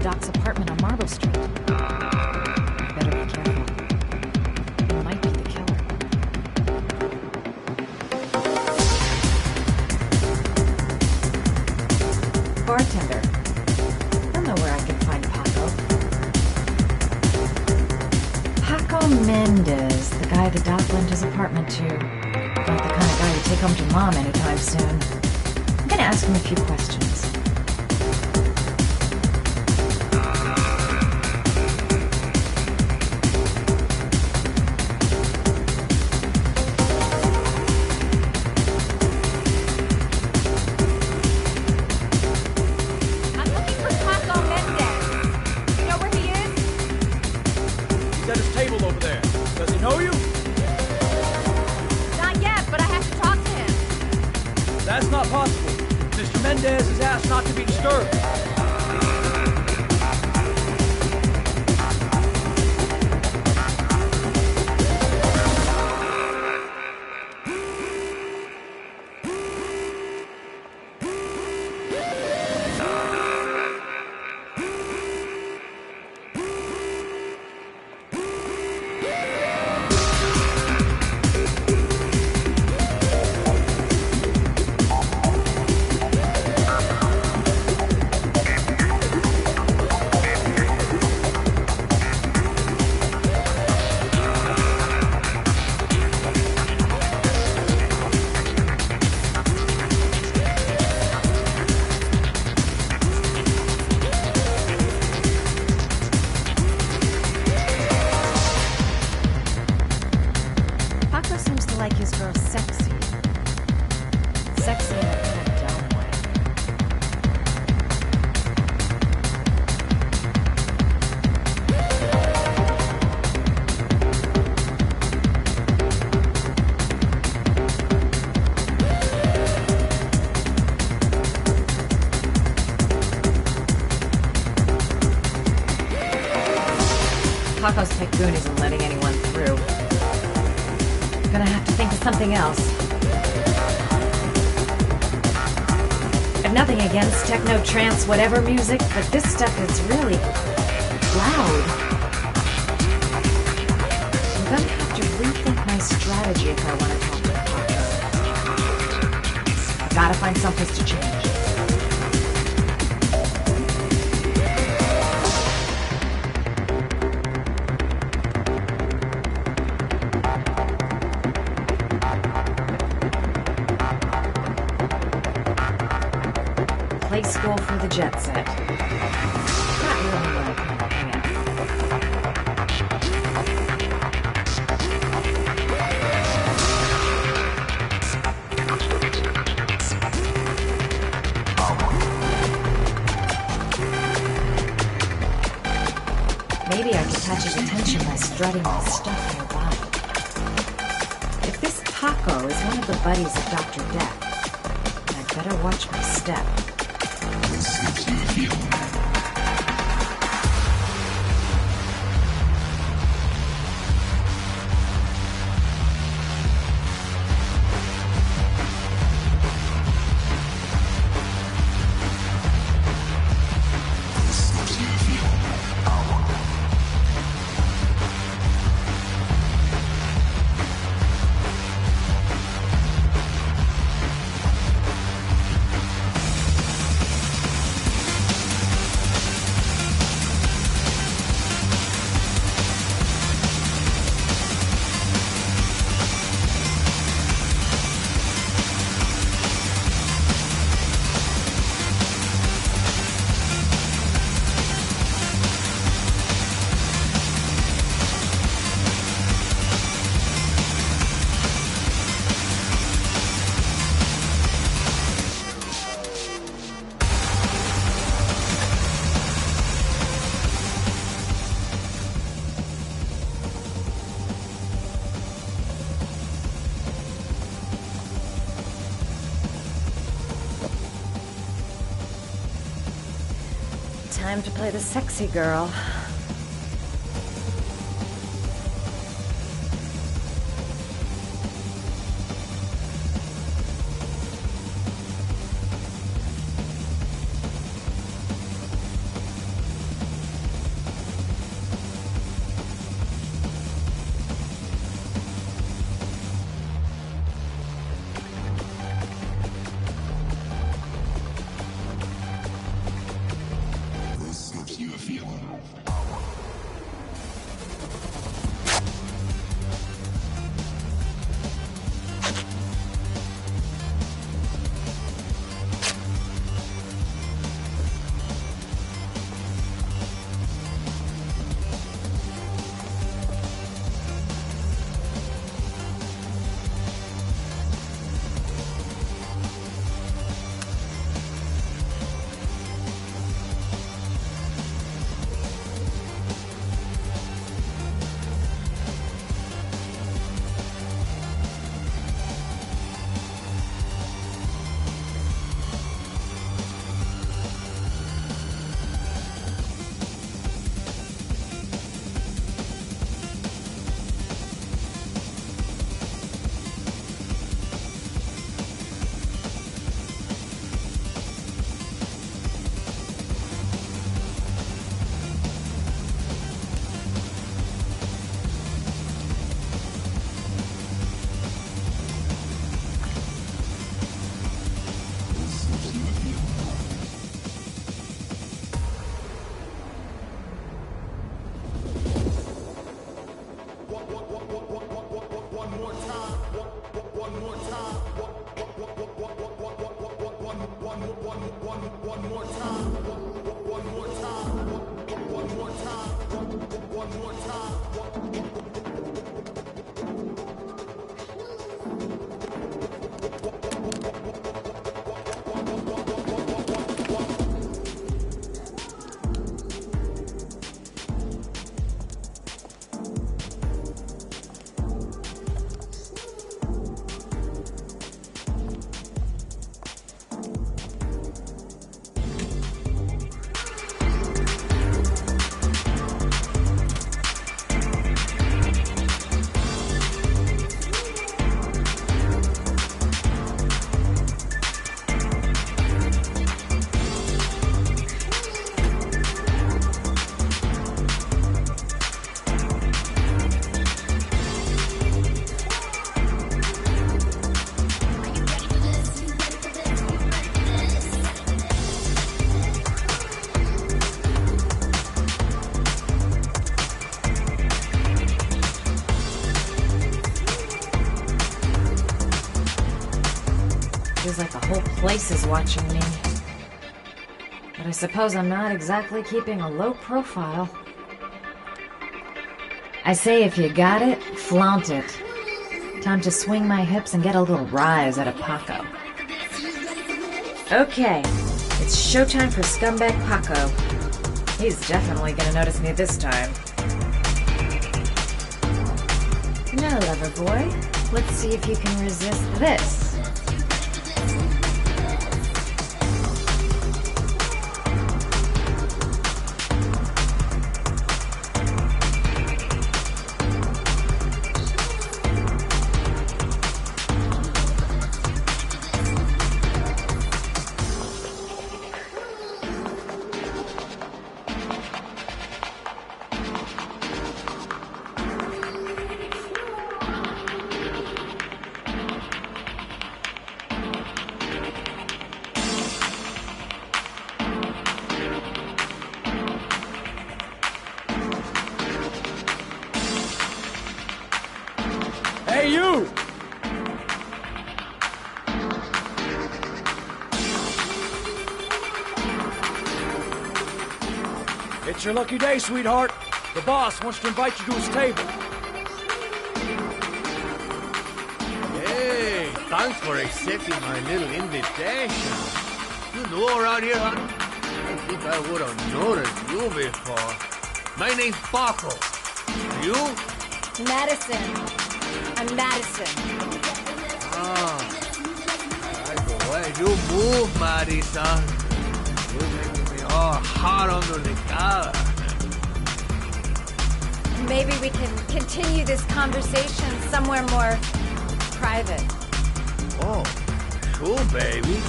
Doc's apartment on Marble Street. You better be careful. It might be the killer. Bartender. I know where I can find Paco. Paco Mendez, the guy the Doc lent his apartment to. Not the kind of guy to take home to Mom anytime soon. I'm gonna ask him a few questions. That's not possible. Mr. Mendez has asked not to be disturbed. Paco's tycoon isn't letting anyone through. Gonna have to think of something else. I've nothing against techno, trance, whatever music, but this stuff is really loud. I'm gonna have to rethink my strategy if I want to talk to Paco. I've gotta find someplace to change. Play school for the jet set. Not really my kind of thing. Maybe I could catch his attention by strutting my stuff nearby. If this Paco is one of the buddies of Dr. Death, then I'd better watch my step. Time to play the sexy girl. Feels like the whole place is watching me. But I suppose I'm not exactly keeping a low profile. I say if you got it, flaunt it. Time to swing my hips and get a little rise out of Paco. Okay, it's showtime for scumbag Paco. He's definitely gonna notice me this time. Now, lover boy, let's see if you can resist this. Hey, you! It's your lucky day, sweetheart. The boss wants to invite you to his table. Hey, thanks for accepting my little invitation. You know around here, honey? I think I would have noticed you before. My name's Paco. You? Madison. I'm Madison. Like the way you move, Madison. You're making me all hot under the collar. Maybe we can continue this conversation somewhere more private. Oh, sure, baby.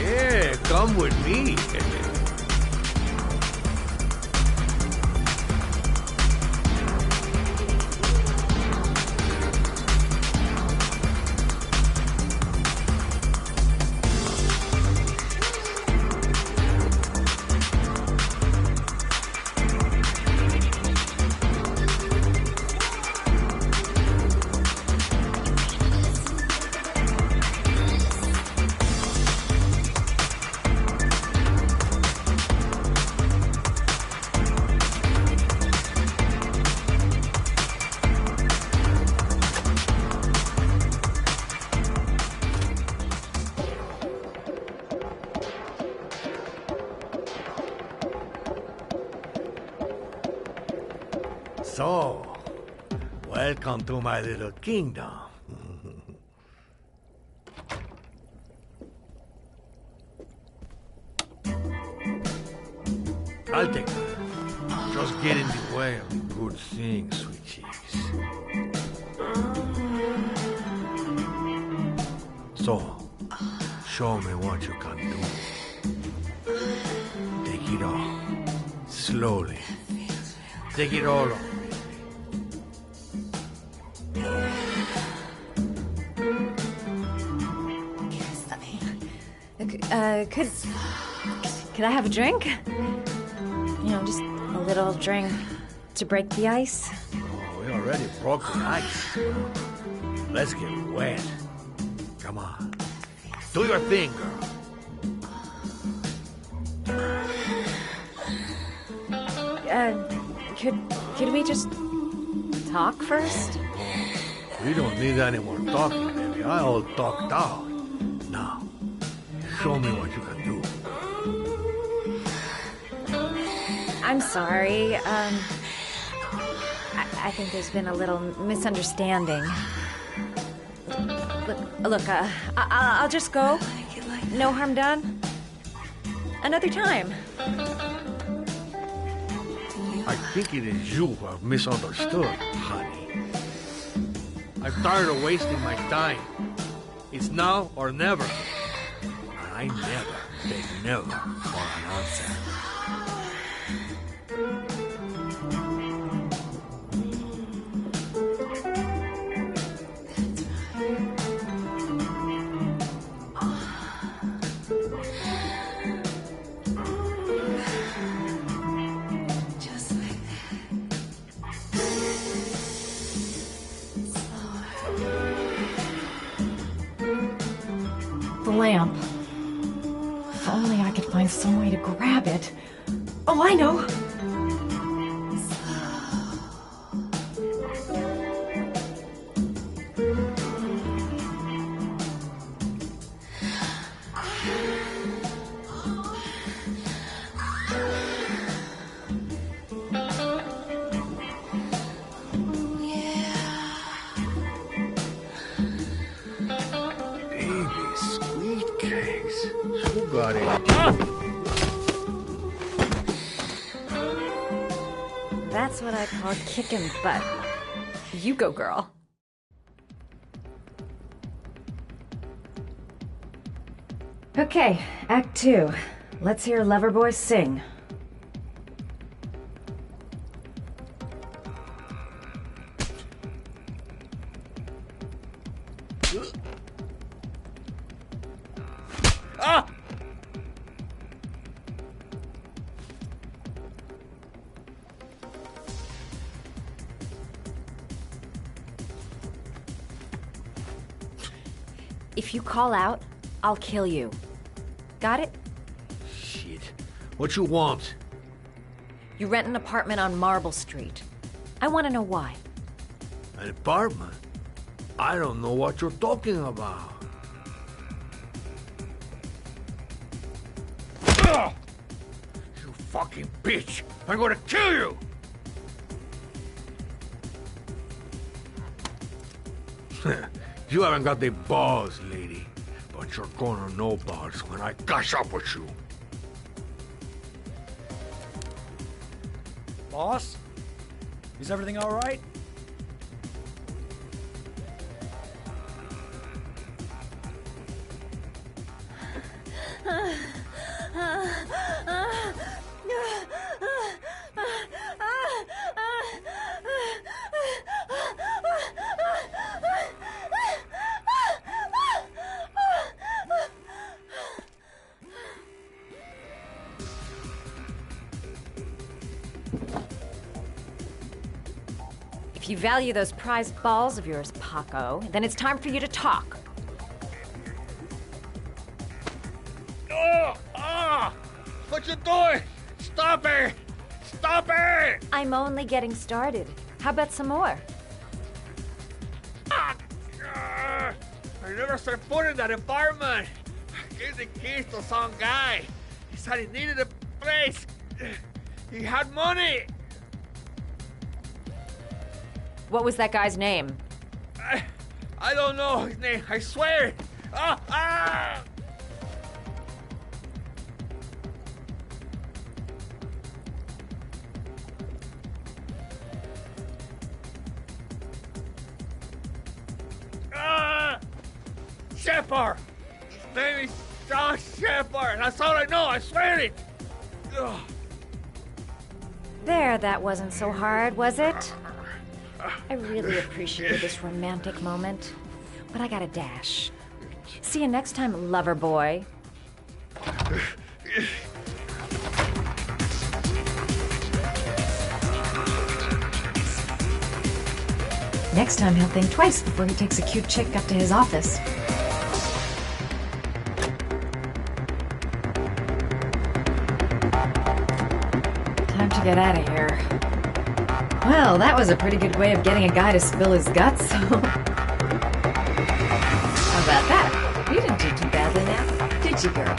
Yeah, come with me. So, welcome to my little kingdom. I'll take that. Just get in the way of the good things, sweet cheeks. So, show me what you can do. Take it all. Slowly. Take it all on. Could I have a drink? You know, just a little drink to break the ice. Oh, we already broke the ice. Let's get wet. Come on. Do your thing, girl. Could we just talk first? We don't need any more talking, baby. I all talked out. Now, show me what you can do. I'm sorry. I think there's been a little misunderstanding. Look, I'll just go. No harm done. Another time. I think it is you who have misunderstood, honey. I'm tired of wasting my time. It's now or never. And I never take never for an answer. The lamp. If only I could find some way to grab it. Oh, I know! That's what I call kicking butt. You go, girl. Okay, Act 2. Let's hear Loverboy sing. Ah! If you call out, I'll kill you. Got it? Shit. What you want? You rent an apartment on Marble Street. I want to know why. An apartment? I don't know what you're talking about. Ugh! You fucking bitch! I'm gonna kill you! You haven't got the balls, lady. But you're gonna know balls when I catch up with you. Boss? Is everything all right? If you value those prized balls of yours, Paco, then it's time for you to talk. What you doing? Stop it! Stop it! I'm only getting started. How about some more? I never set foot in that apartment. I gave the keys to some guy. He said he needed a place. He had money. What was that guy's name? I don't know his name. I swear. Ah! Ah! Shepard! His name is John Shepard. That's all I know. I swear it. Ugh. There, that wasn't so hard, was it? I really appreciated this romantic moment, but I gotta dash. See you next time, lover boy. Next time he'll think twice before he takes a cute chick up to his office. Time to get out of here. Well, that was a pretty good way of getting a guy to spill his guts. How about that? You didn't do too badly now, did you, girl?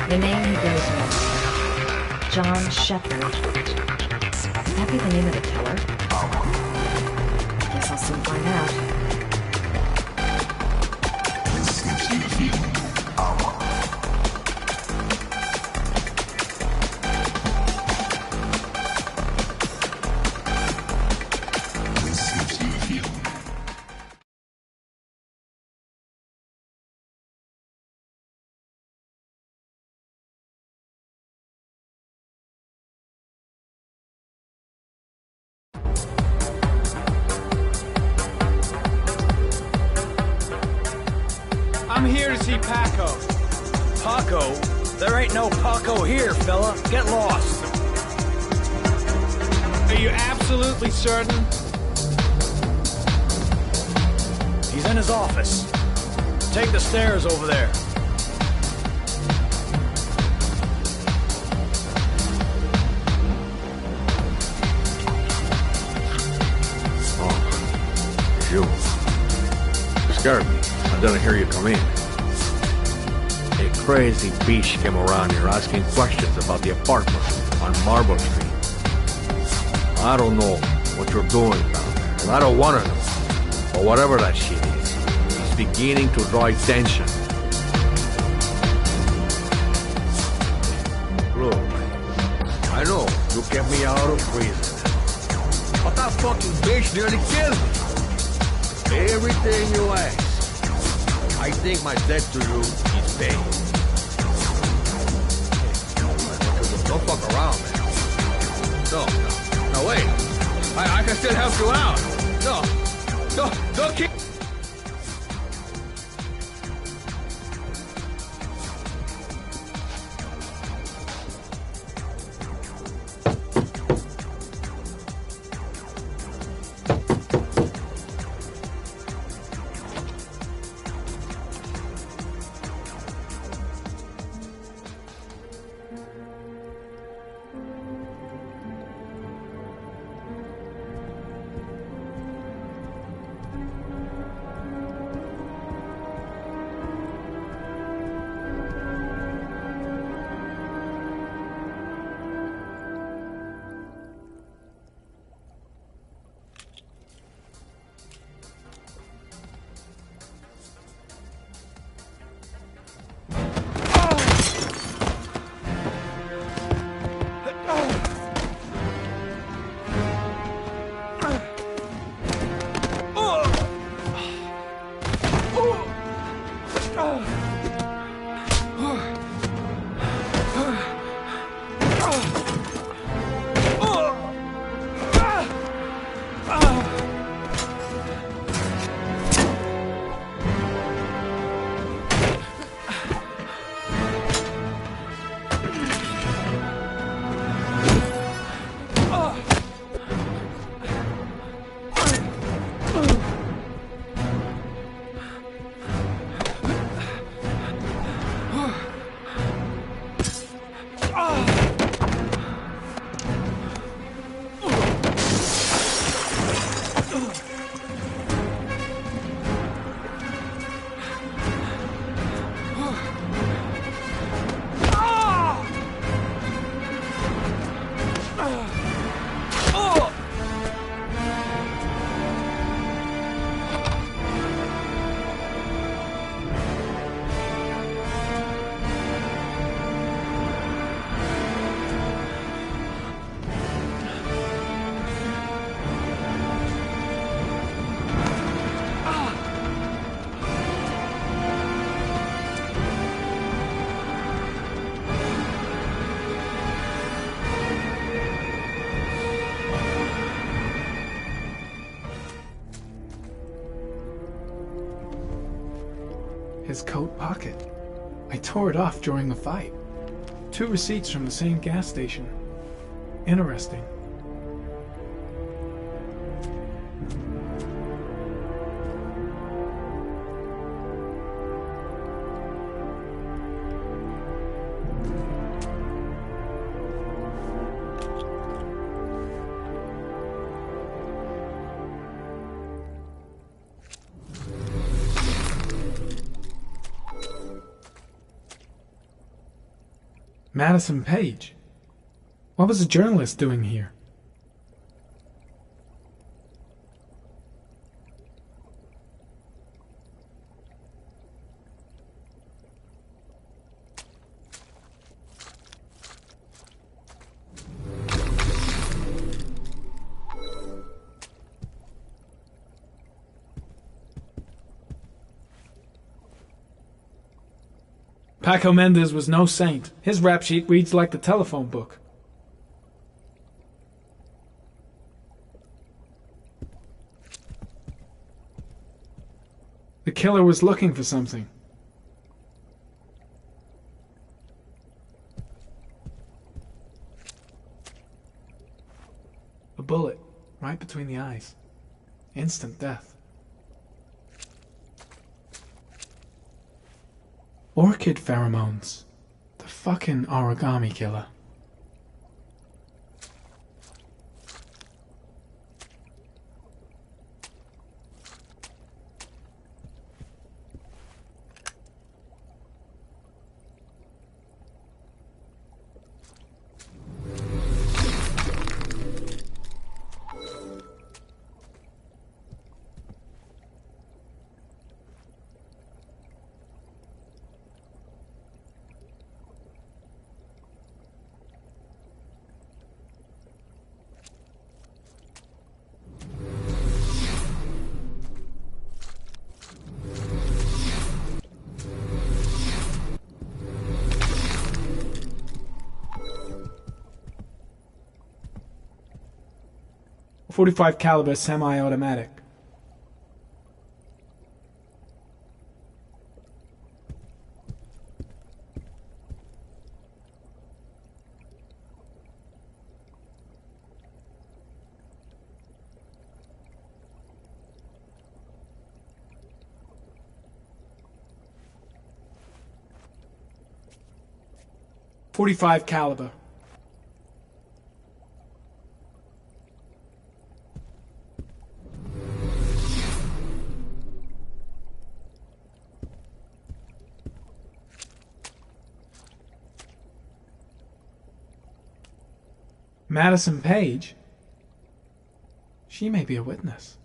The name he goes with, John Shepard. Could that be the name of the killer? Guess I'll soon find out. I'm here to see Paco. Paco? There ain't no Paco here, fella. Get lost. Are you absolutely certain? He's in his office. Take the stairs over there. Oh, it's you. You scared me. I didn't hear you come in. A crazy bitch came around here asking questions about the apartment on Marble Street. I don't know what you're doing down there, and I don't want to know. But whatever that shit is, it's beginning to draw attention. Look, I know you kept me out of prison, but that fucking bitch nearly killed me. Everything you ask, I think my debt to you is paid. Don't fuck around, man. No, wait. I can still help you out. Don't keep... His coat pocket. I tore it off during a fight. 2 receipts from the same gas station. Interesting. Madison Page. What was a journalist doing here? Paco Mendez was no saint. His rap sheet reads like the telephone book. The killer was looking for something. A bullet, right between the eyes. Instant death. Orchid pheromones. The fucking origami killer. .45 caliber semi-automatic. .45 caliber. Madison Page? She may be a witness.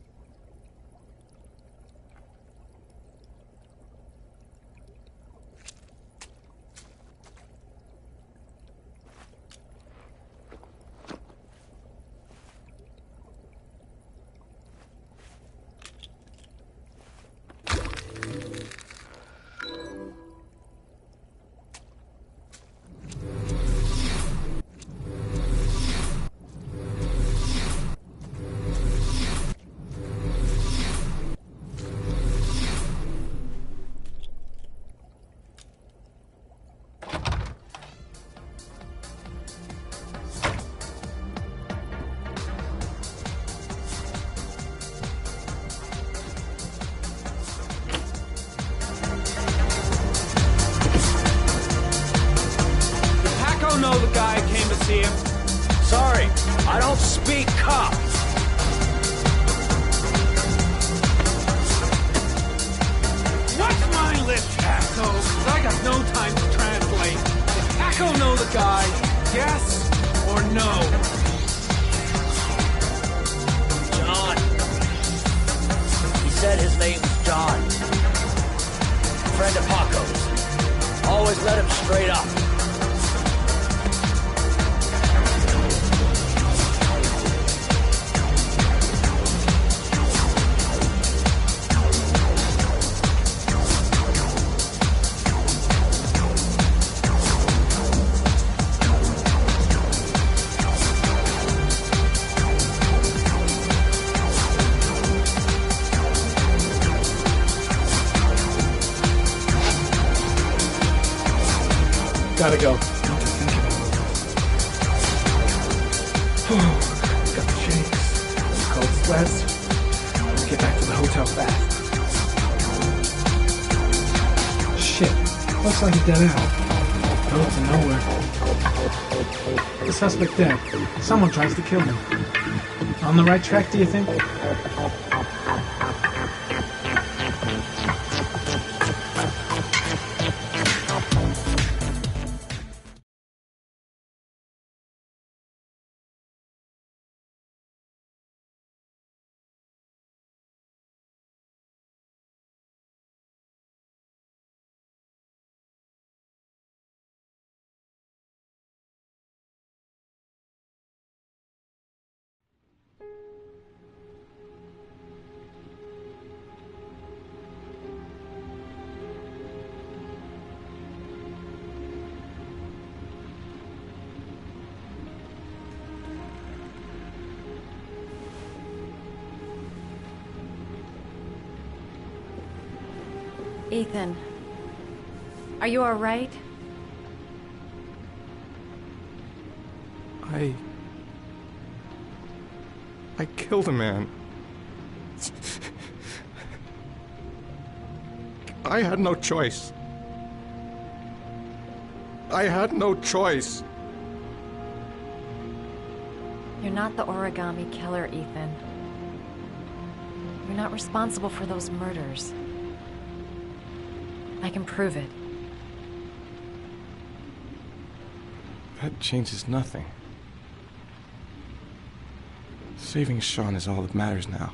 Know the guy came to see him. Sorry, I don't speak cop. What's my list, Paco? I got no time to translate. Does Paco know the guy? Yes or no? John. He said his name was John. Friend of Paco's. Always let him straight up. Gotta go. Don't think about it. Got the shakes. Cold sweats. Let's get back to the hotel fast. Shit. Looks like a dead end. Road to nowhere. The suspect dead. Someone tries to kill him. On the right track, do you think? Ethan, are you all right? I killed a man. I had no choice. I had no choice. You're not the origami killer, Ethan. You're not responsible for those murders. I can prove it. That changes nothing. Saving Sean is all that matters now.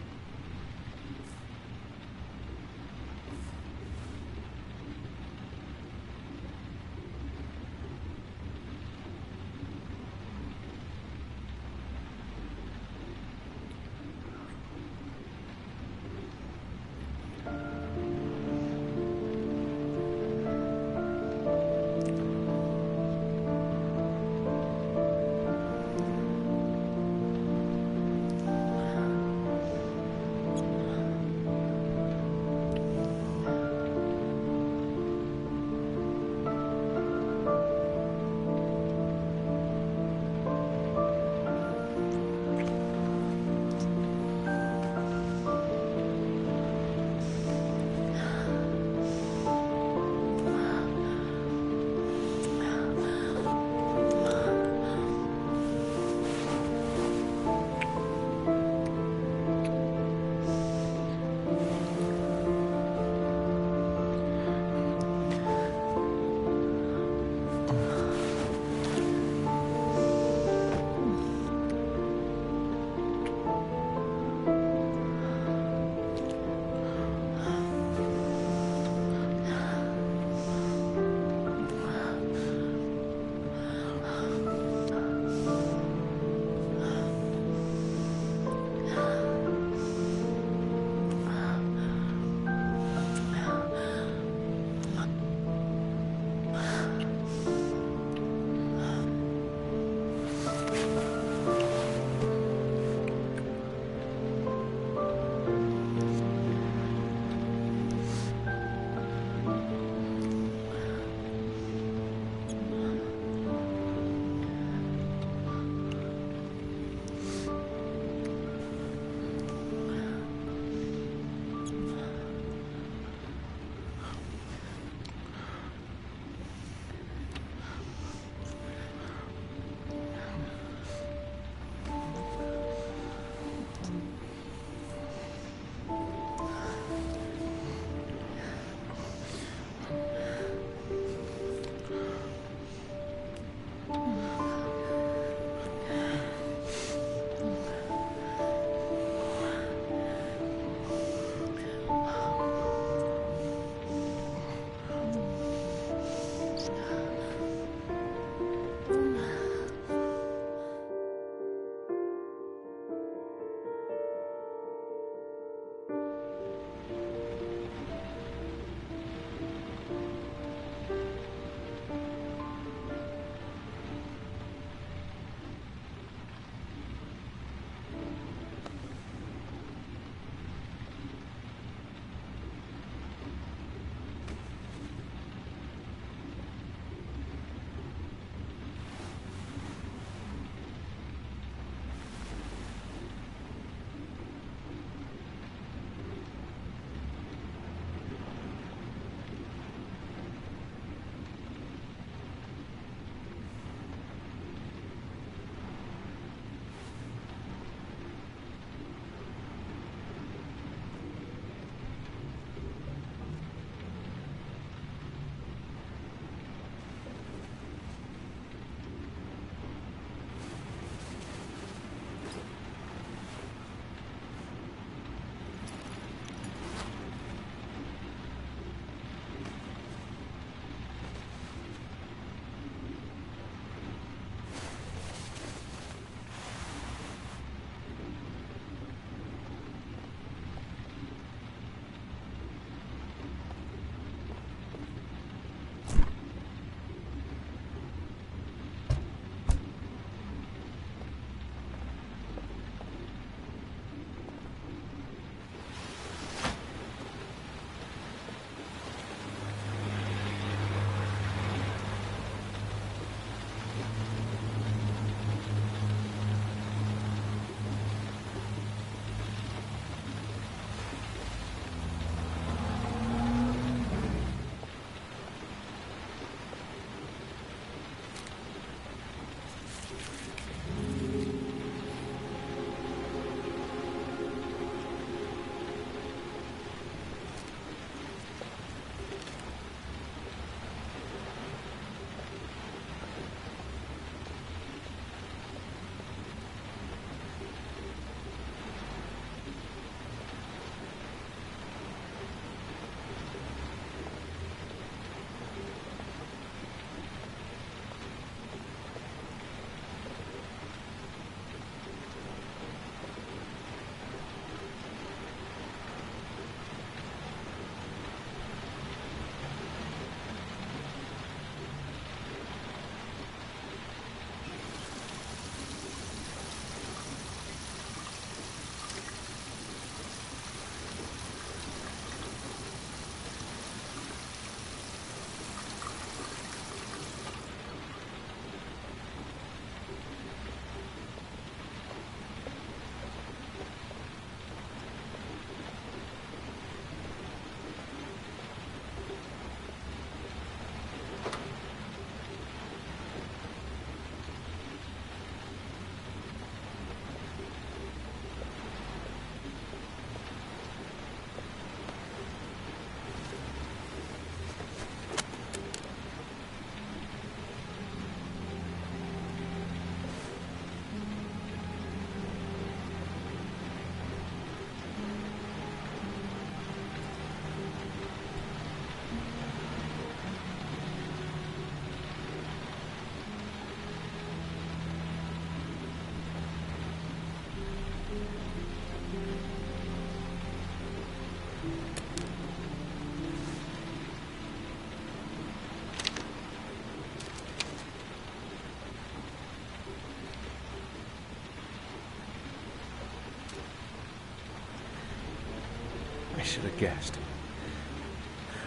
I should have guessed.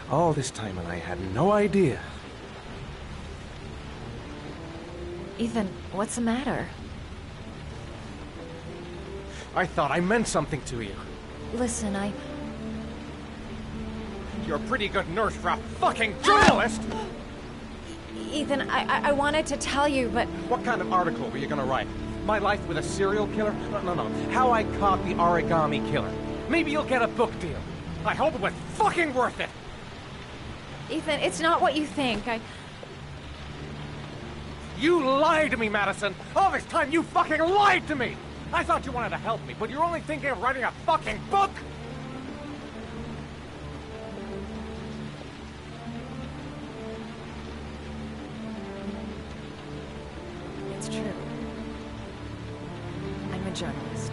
All this time and I had no idea. Ethan, what's the matter? I thought I meant something to you. Listen, You're a pretty good nurse for a fucking journalist! Ethan, I wanted to tell you, but... What kind of article were you gonna write? My life with a serial killer? No. How I caught the origami killer. Maybe you'll get a book deal. I hope it was fucking worth it! Ethan, it's not what you think. You lied to me, Madison! All this time you fucking lied to me! I thought you wanted to help me, but you're only thinking of writing a fucking book! It's true. I'm a journalist.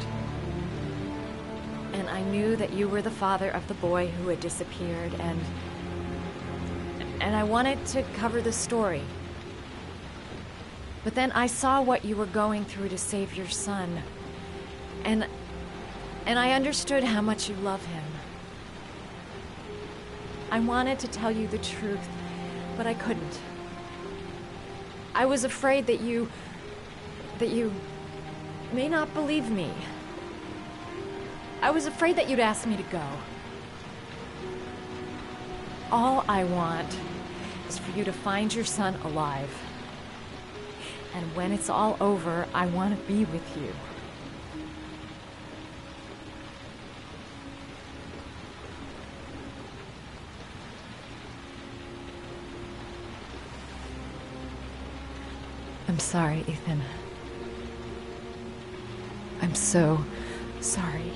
And I knew that you were the father of the boy who had disappeared, and I wanted to cover the story. But then I saw what you were going through to save your son. And I understood how much you love him. I wanted to tell you the truth, but I couldn't. I was afraid that you may not believe me. I was afraid that you'd ask me to go. All I want is for you to find your son alive. And when it's all over, I want to be with you. I'm sorry, Ethan. I'm so sorry.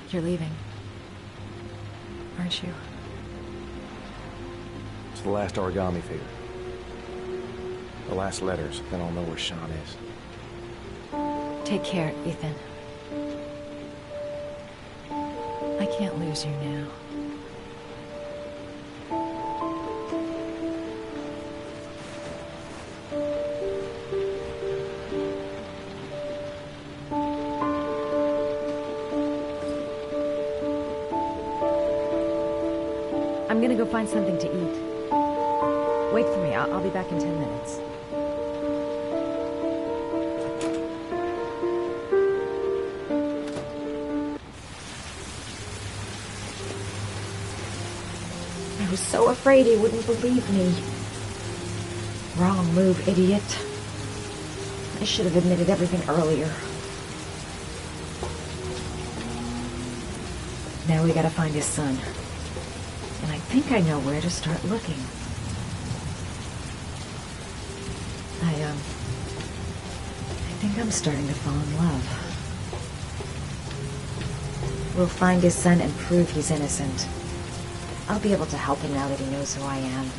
You're leaving, aren't you? It's the last origami figure. The last letters, then I'll know where Sean is. Take care, Ethan. I can't lose you now. I'm gonna go find something to eat. Wait for me. I'll be back in 10 minutes. I was so afraid he wouldn't believe me. Wrong move, idiot. I should have admitted everything earlier. Now we gotta find his son. And I think I know where to start looking. I think I'm starting to fall in love. We'll find his son and prove he's innocent. I'll be able to help him now that he knows who I am.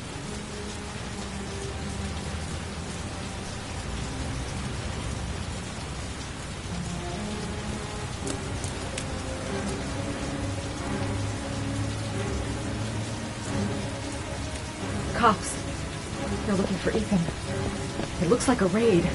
Cops. They're looking for Ethan. It looks like a raid.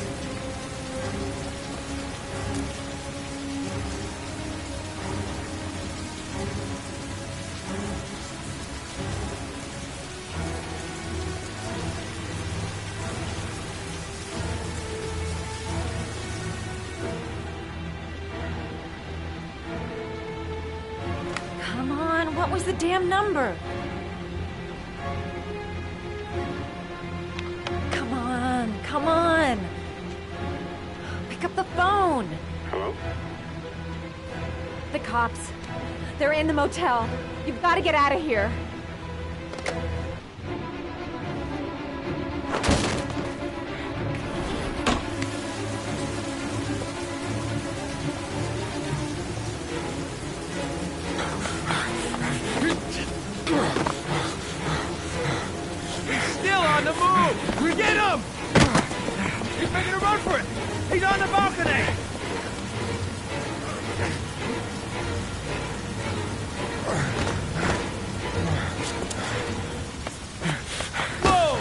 Come on, what was the damn number? Come on! Pick up the phone! Hello? The cops. They're in the motel. You've got to get out of here. He's still on the move! We get him! He's making a run for it! He's on the balcony! Whoa!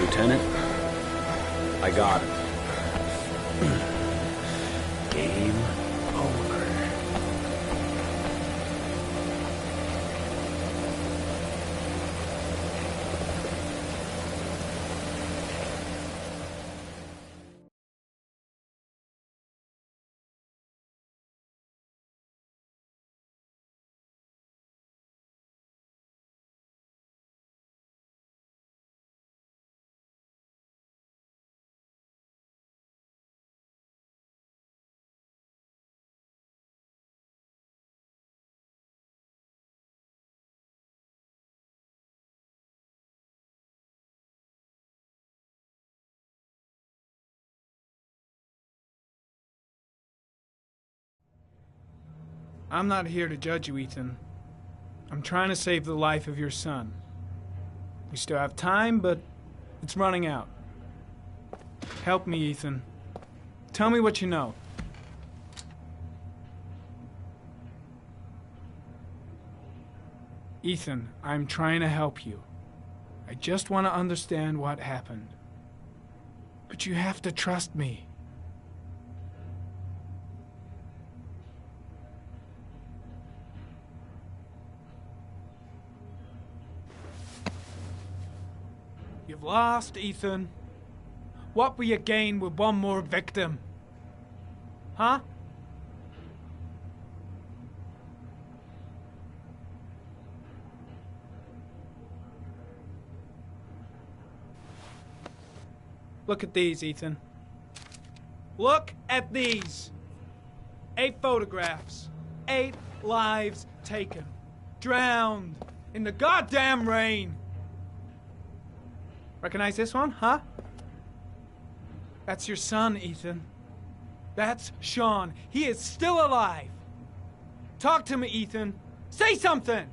Lieutenant. I got him. Game over. I'm not here to judge you, Ethan. I'm trying to save the life of your son. We still have time, but it's running out. Help me, Ethan. Tell me what you know. Ethan, I'm trying to help you. I just want to understand what happened. But you have to trust me. You've lost, Ethan. What will you gain with one more victim? Huh? Look at these, Ethan. Look at these. 8 photographs. 8 lives taken. Drowned in the goddamn rain. Recognize this one, huh? That's your son, Ethan. That's Sean. He is still alive. Talk to me, Ethan. Say something!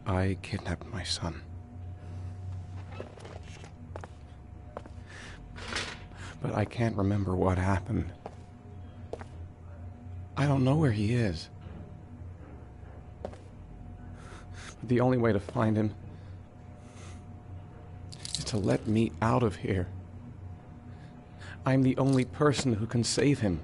I kidnapped my son. But I can't remember what happened. I don't know where he is. The only way to find him is to let me out of here. I'm the only person who can save him.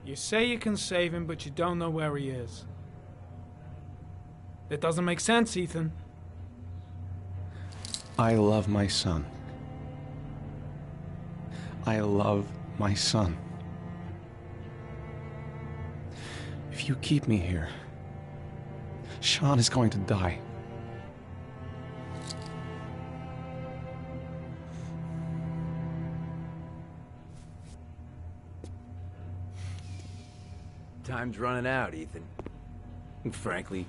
You say you can save him, but you don't know where he is. That doesn't make sense, Ethan. I love my son. I love my son. If you keep me here, Sean is going to die. Time's running out, Ethan. And frankly,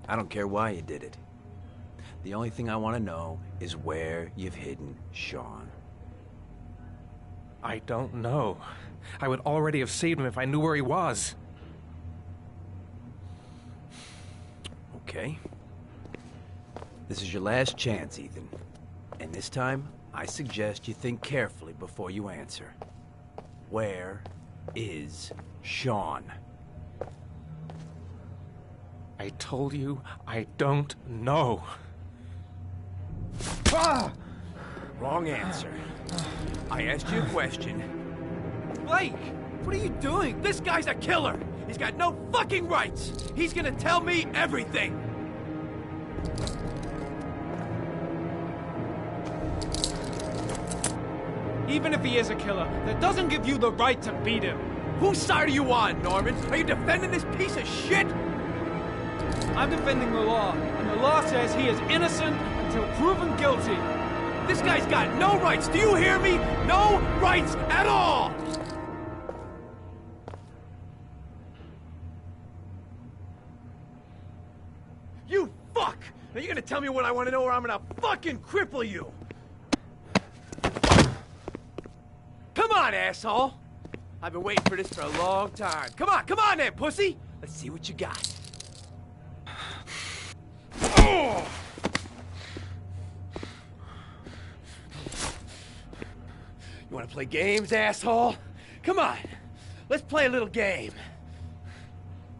I don't care why you did it. The only thing I want to know is where you've hidden Sean. I don't know. I would already have saved him if I knew where he was. Okay. This is your last chance, Ethan. And this time, I suggest you think carefully before you answer. Where is Sean? I told you I don't know. Ah! Wrong answer. I asked you a question. Blake! What are you doing? This guy's a killer! He's got no fucking rights! He's gonna tell me everything! Even if he is a killer, that doesn't give you the right to beat him. Whose side are you on, Norman? Are you defending this piece of shit? I'm defending the law, and the law says he is innocent until proven guilty. This guy's got no rights, do you hear me? No rights at all! You fuck! Now you're gonna tell me what I want to know or I'm gonna fucking cripple you! Come on, asshole! I've been waiting for this for a long time. Come on then, pussy! Let's see what you got. You wanna play games, asshole? Come on, let's play a little game.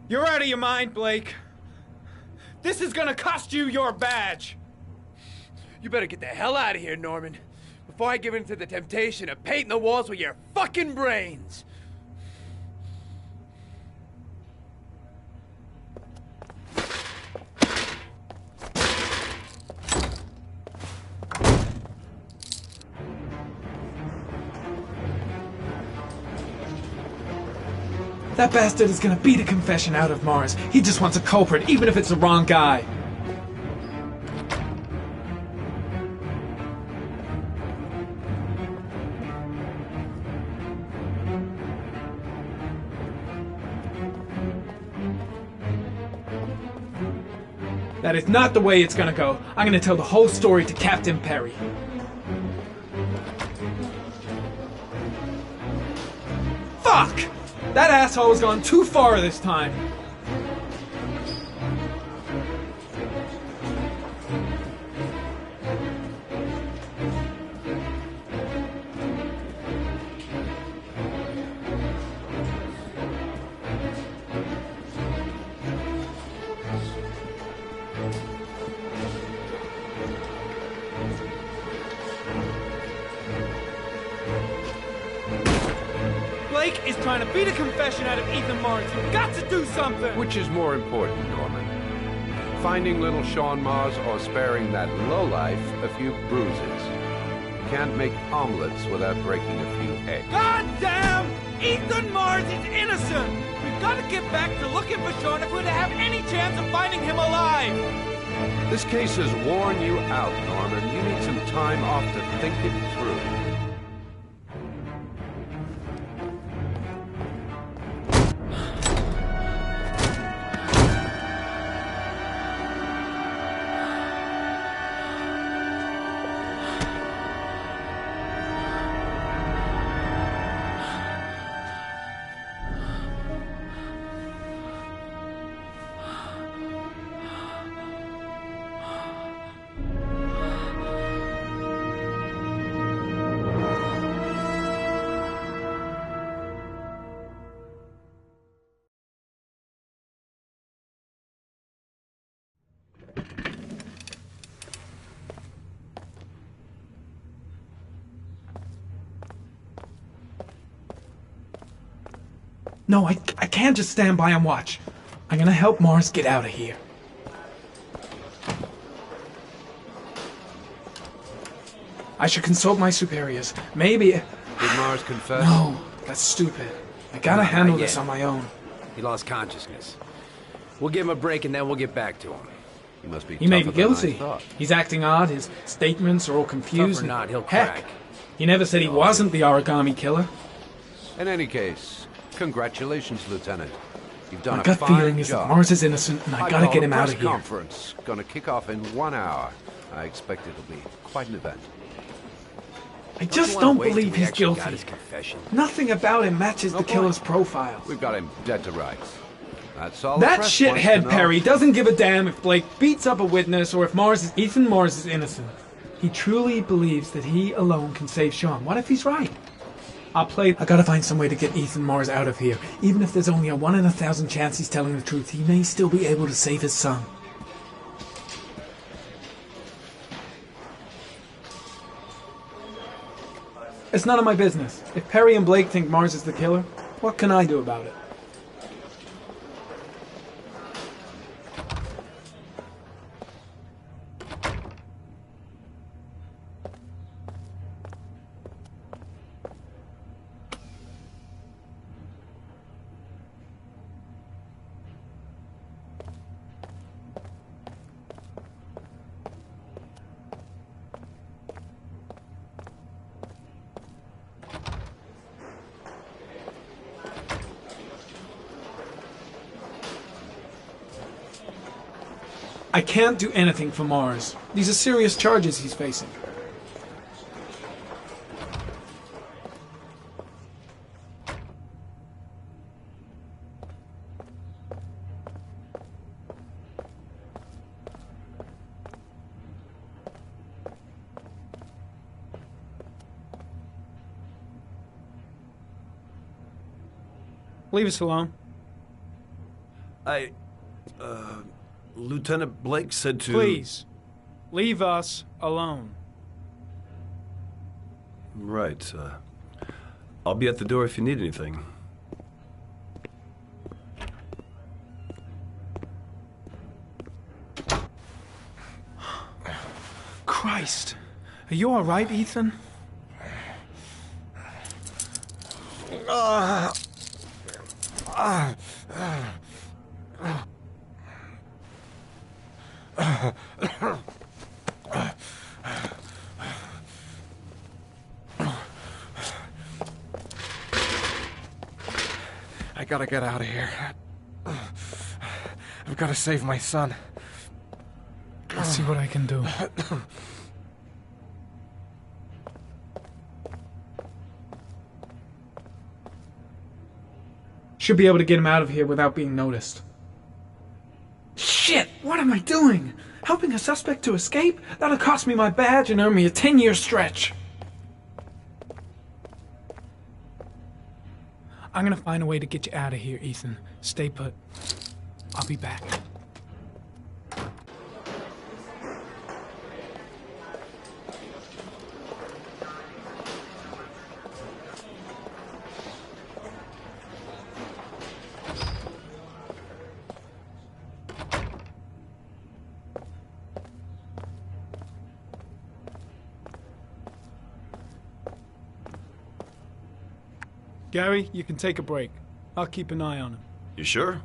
You're out of your mind, Blake. This is gonna cost you your badge. You better get the hell out of here, Norman, before I give in to the temptation of painting the walls with your fucking brains. That bastard is gonna beat a confession out of Mars. He just wants a culprit, even if it's the wrong guy. That is not the way it's gonna go. I'm gonna tell the whole story to Captain Perry. Fuck! That asshole has gone too far this time. Blake is trying to beat a confession out of Ethan Mars. You've got to do something! Which is more important, Norman? Finding little Sean Mars or sparing that lowlife a few bruises? You can't make omelets without breaking a few eggs. God damn! Ethan Mars is innocent! We've got to get back to looking for Sean if we're to have any chance of finding him alive! This case has worn you out, Norman. You need some time off to think it through. No, I can't just stand by and watch. I'm gonna help Mars get out of here. I should consult my superiors. Maybe... Did Mars confess? No, that's stupid. I gotta handle this on my own. He lost consciousness. We'll give him a break and then we'll get back to him. He must be He may be tougher than I guilty. thought. He's acting odd. His statements are all confused. Tough or not, he'll Heck, crack. he never said he wasn't the origami killer. In any case, congratulations, Lieutenant. You've done My a gut fine feeling is that job. Mars is innocent, and I gotta call get a him out press of here. Conference gonna kick off in 1 hour. I expect it'll be quite an event. I just don't believe he's guilty. Got his confession. Nothing about him matches No the point. killer's profile. We've got him dead to rights. That's all the That press wants to shithead know. Perry doesn't give a damn if Blake beats up a witness or if Ethan Mars is innocent. He truly believes that he alone can save Sean. What if he's right? I gotta find some way to get Ethan Mars out of here. Even if there's only a 1 in 1,000 chance he's telling the truth, he may still be able to save his son. It's none of my business. If Perry and Blake think Mars is the killer, what can I do about it? I can't do anything for Mars. These are serious charges he's facing. Leave us alone. Lieutenant Blake said to... Please, leave us alone. Right, I'll be at the door if you need anything. Christ. Are you all right, Ethan? I gotta get out of here. I've gotta save my son. I'll see what I can do. Should be able to get him out of here without being noticed. Shit! What am I doing? Helping a suspect to escape? That'll cost me my badge and earn me a 10-year stretch. I'm gonna find a way to get you out of here, Ethan. Stay put. I'll be back. Gary, you can take a break. I'll keep an eye on him. You sure?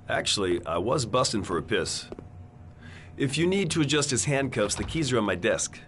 Actually, I was busting for a piss. If you need to adjust his handcuffs, the keys are on my desk.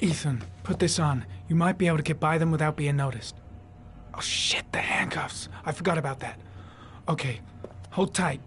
Ethan, put this on. You might be able to get by them without being noticed. Oh shit, the handcuffs. I forgot about that. Okay, hold tight.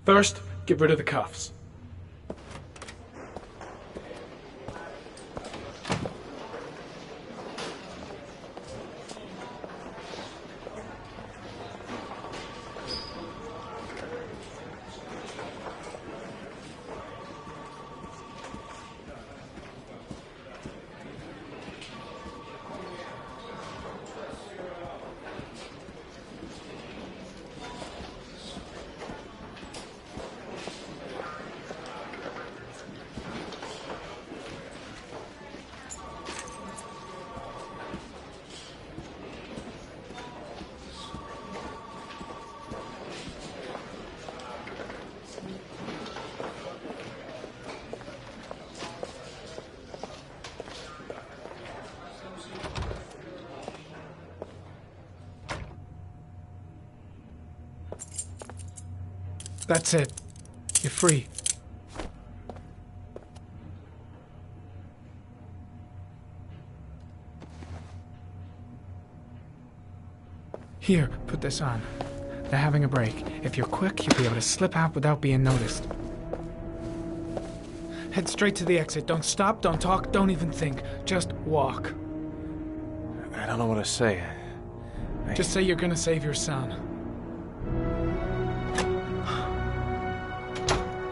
First, get rid of the cuffs. That's it. You're free. Here, put this on. They're having a break. If you're quick, you'll be able to slip out without being noticed. Head straight to the exit. Don't stop, don't talk, don't even think. Just walk. I don't know what to say. Just say you're gonna save your son.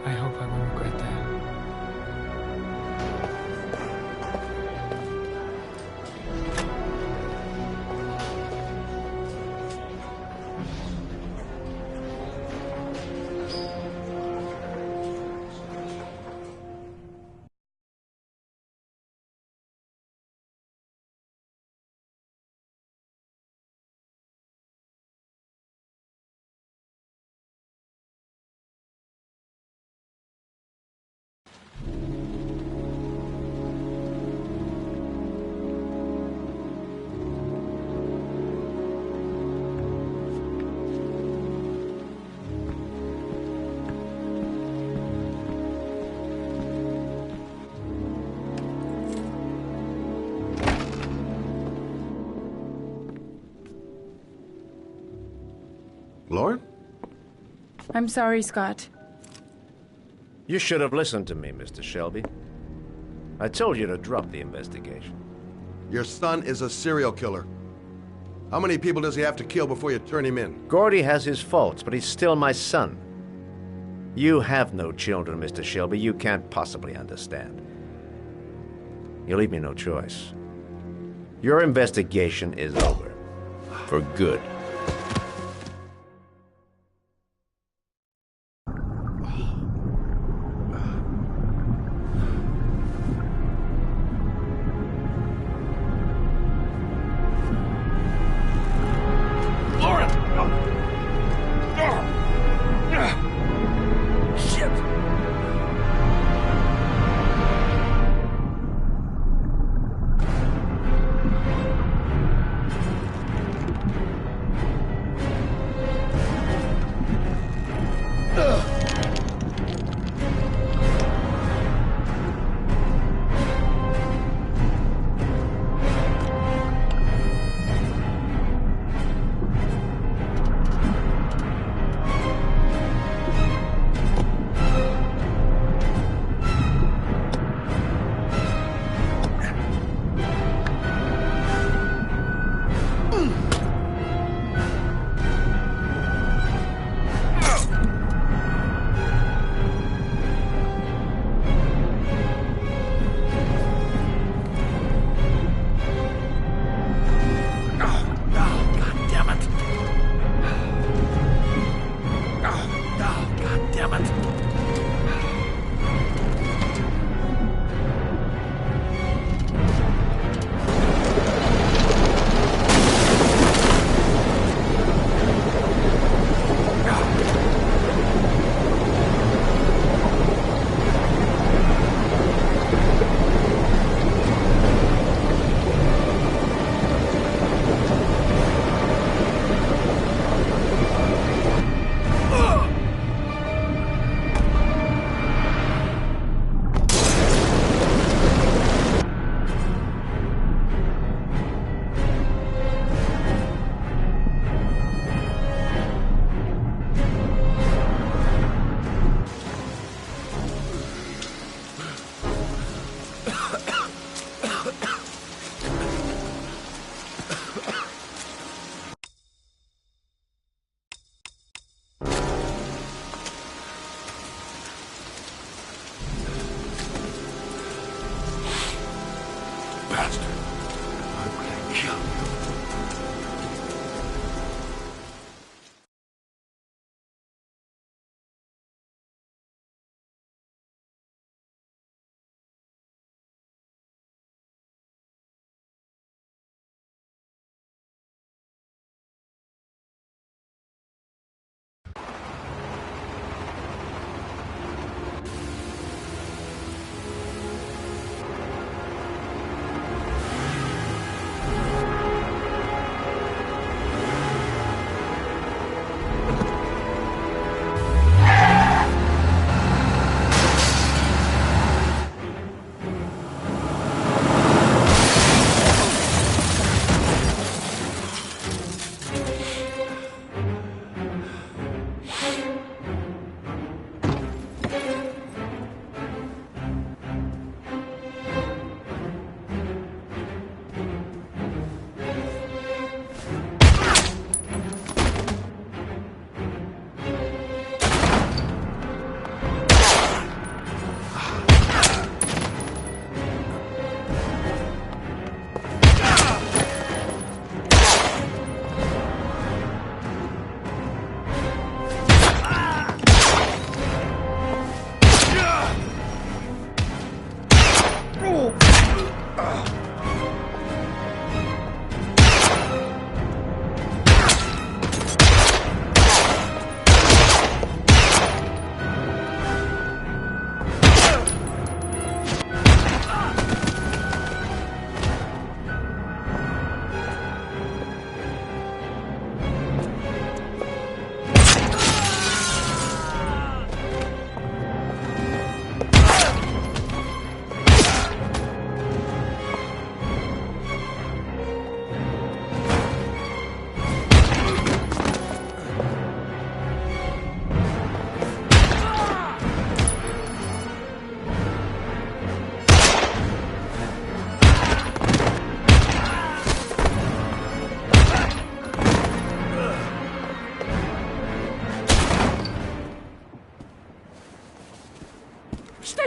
I hope I won't. Lauren? I'm sorry, Scott. You should have listened to me, Mr. Shelby. I told you to drop the investigation. Your son is a serial killer. How many people does he have to kill before you turn him in? Gordy has his faults, but he's still my son. You have no children, Mr. Shelby. You can't possibly understand. You leave me no choice. Your investigation is over. For good.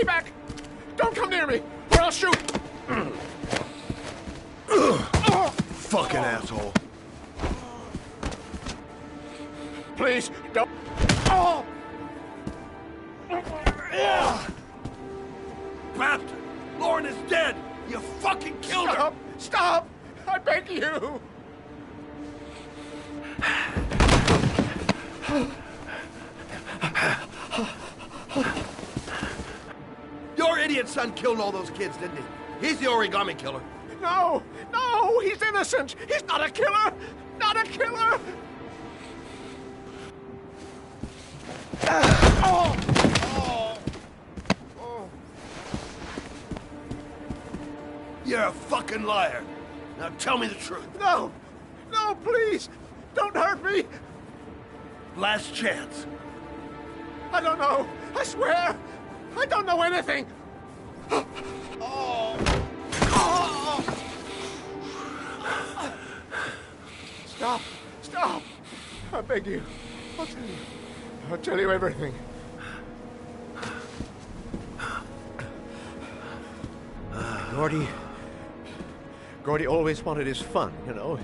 Stay back! Don't come near me, or I'll shoot! Fucking asshole. Please, don't... Oh! Bastard! Lauren is dead! You fucking killed her! Stop! I beg you! Your idiot son killed all those kids, didn't he? He's the origami killer. No! No! He's innocent! He's not a killer! Not a killer! Oh! Oh! Oh! You're a fucking liar. Now tell me the truth. No! No, please! Don't hurt me! Last chance. I don't know. I swear. I don't know anything. Oh. Oh. Stop. Stop. I beg you. I'll tell you. I'll tell you everything. Gordy always wanted his fun, you know.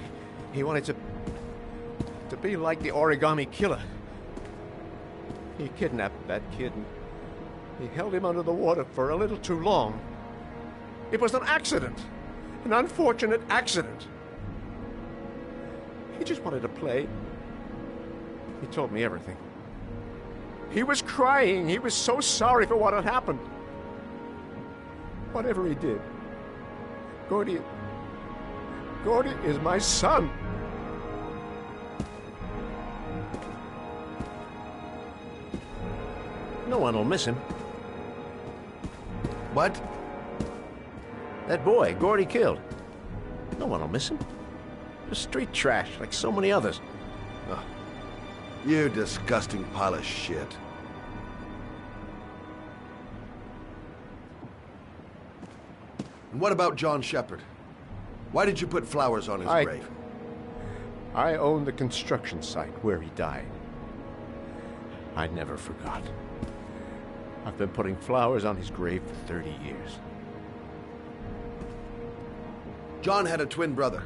He wanted to be like the origami killer. He kidnapped that kid and he held him under the water for a little too long. It was an accident. An unfortunate accident. He just wanted to play. He told me everything. He was crying. He was so sorry for what had happened. Whatever he did, Gordy is my son. No one will miss him. What? That boy, Gordy killed. No one will miss him. Just street trash, like so many others. Oh, you disgusting pile of shit. And what about John Shepard? Why did you put flowers on his grave? I own the construction site where he died. I never forgot. I've been putting flowers on his grave for 30 years. John had a twin brother.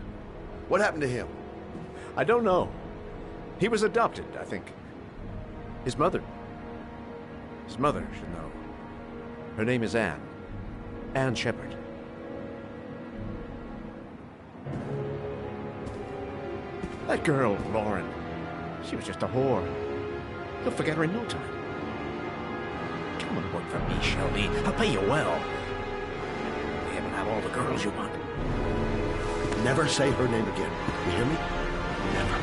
What happened to him? I don't know. He was adopted, I think. His mother should know. Her name is Anne. Anne Shepard. That girl, Lauren, she was just a whore. You'll forget her in no time. Come and work for me, Shelby. I'll pay you well. You haven't have all the girls you want. Never say her name again. You hear me? Never.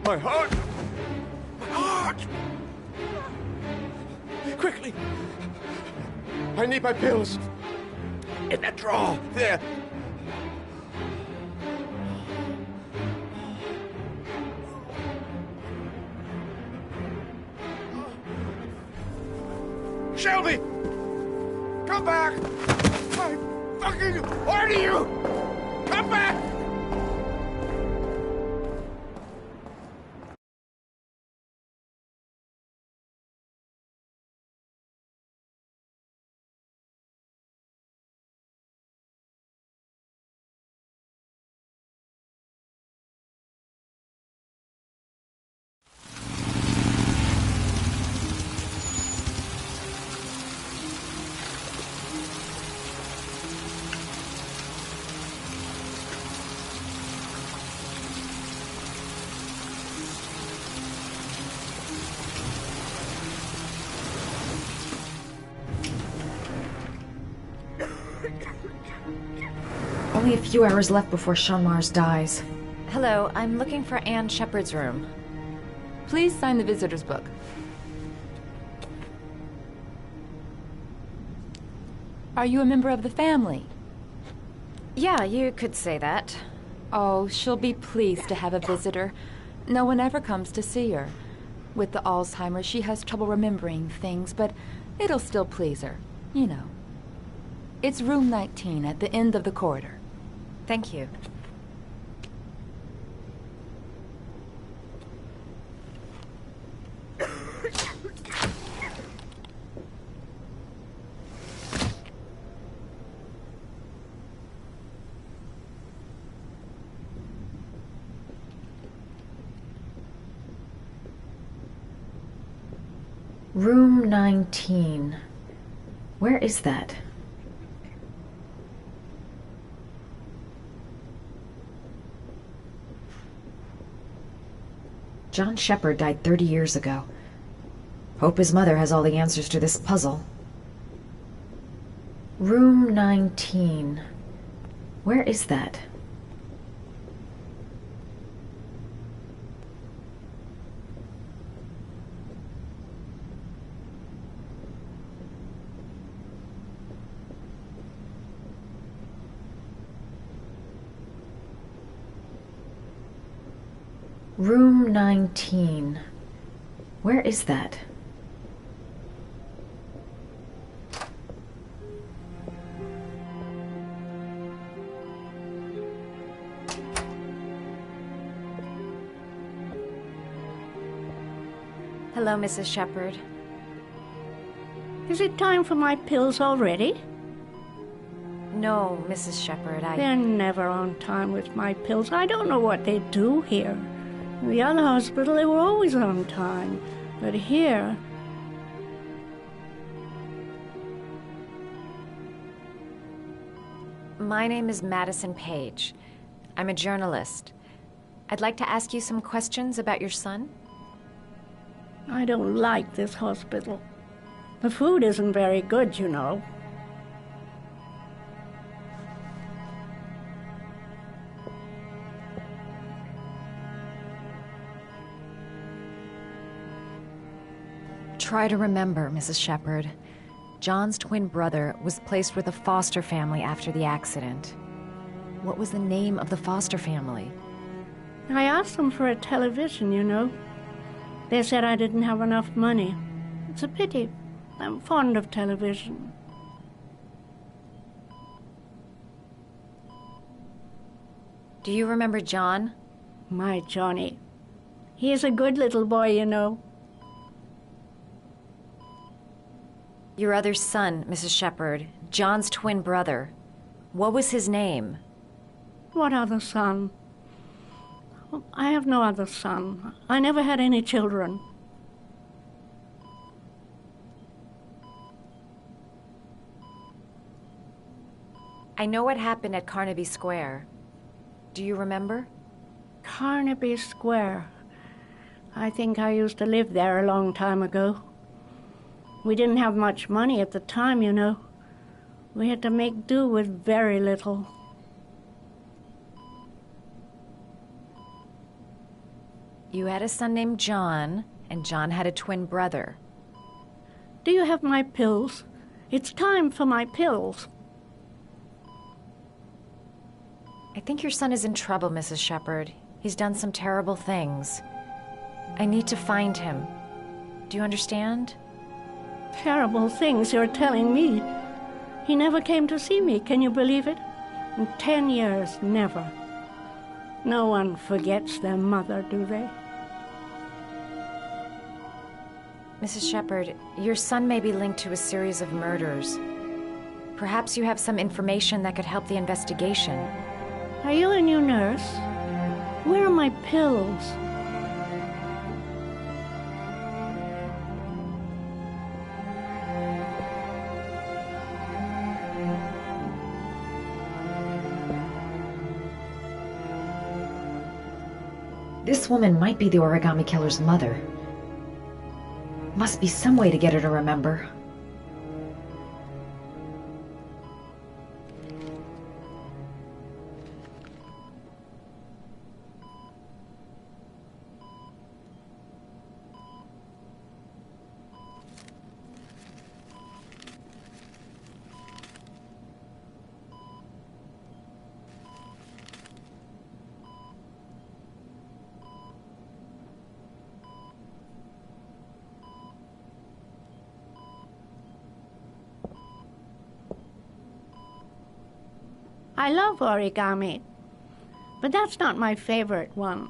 My heart! My heart! Quickly! I need my pills. In that drawer, there. Shelby! Come back! I fucking order you! Come back! Only a few hours left before Sean Mars dies. Hello, I'm looking for Anne Shepard's room. Please sign the visitor's book. Are you a member of the family? Yeah, you could say that. Oh, she'll be pleased to have a visitor. No one ever comes to see her. With the Alzheimer's, she has trouble remembering things, but it'll still please her. You know. It's room 19 at the end of the corridor. Thank you. Room 19. Where is that? John Shepard died 30 years ago. Hope his mother has all the answers to this puzzle. Room 19. Where is that? Room 19. Where is that? Hello, Mrs. Shepard. Is it time for my pills already? No, Mrs. Shepard, They're never on time with my pills. I don't know what they do here. In the other hospital, they were always on time. But here... My name is Madison Page. I'm a journalist. I'd like to ask you some questions about your son. I don't like this hospital. The food isn't very good, you know. Try to remember, Mrs. Shepard. John's twin brother was placed with a foster family after the accident. What was the name of the foster family? I asked them for a television, you know. They said I didn't have enough money. It's a pity. I'm fond of television. Do you remember John? My Johnny. He is a good little boy, you know. Your other son, Mrs. Shepard, John's twin brother. What was his name? What other son? I have no other son. I never had any children. I know what happened at Carnaby Square. Do you remember? Carnaby Square. I think I used to live there a long time ago. We didn't have much money at the time, you know. We had to make do with very little. You had a son named John, and John had a twin brother. Do you have my pills? It's time for my pills. I think your son is in trouble, Mrs. Shepard. He's done some terrible things. I need to find him. Do you understand? Terrible things you're telling me. He never came to see me, can you believe it? In 10 years, never. No one forgets their mother, do they? Mrs. Shepard, your son may be linked to a series of murders. Perhaps you have some information that could help the investigation. Are you a new nurse? Where are my pills? This woman might be the origami killer's mother. Must be some way to get her to remember. I love origami, but that's not my favorite one.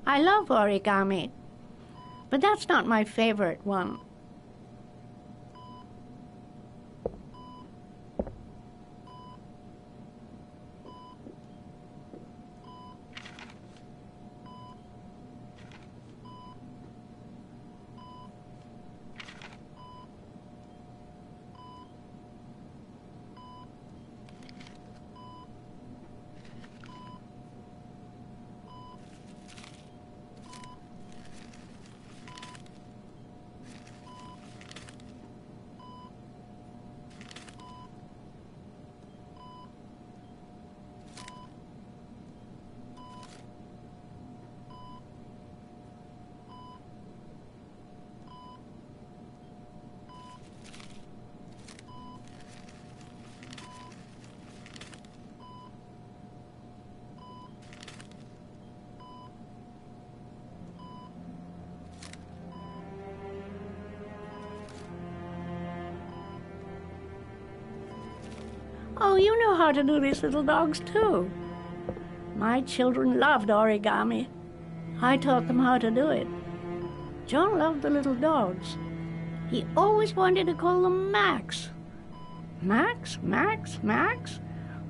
I love origami, but that's not my favorite one. Oh, you know how to do these little dogs, too. My children loved origami. I taught them how to do it. John loved the little dogs. He always wanted to call them Max. Max, Max, Max?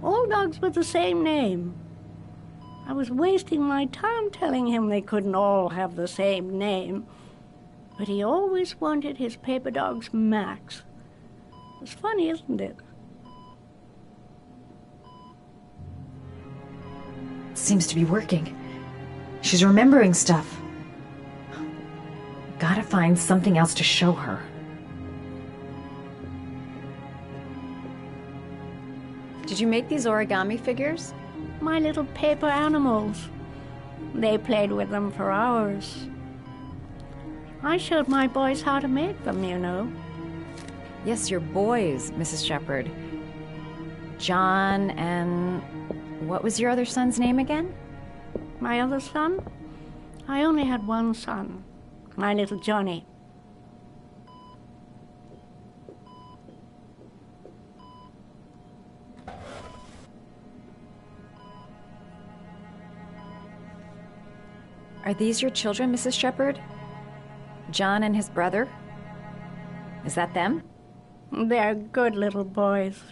All dogs with the same name. I was wasting my time telling him they couldn't all have the same name. But he always wanted his paper dogs Max. It's funny, isn't it? Seems to be working. She's remembering stuff. Gotta find something else to show her. Did you make these origami figures? My little paper animals. They played with them for hours. I showed my boys how to make them, you know. Yes, your boys, Mrs. Shepherd. John and... what was your other son's name again? My other son? I only had one son, my little Johnny. Are these your children, Mrs. Shepherd? John and his brother? Is that them? They're good little boys.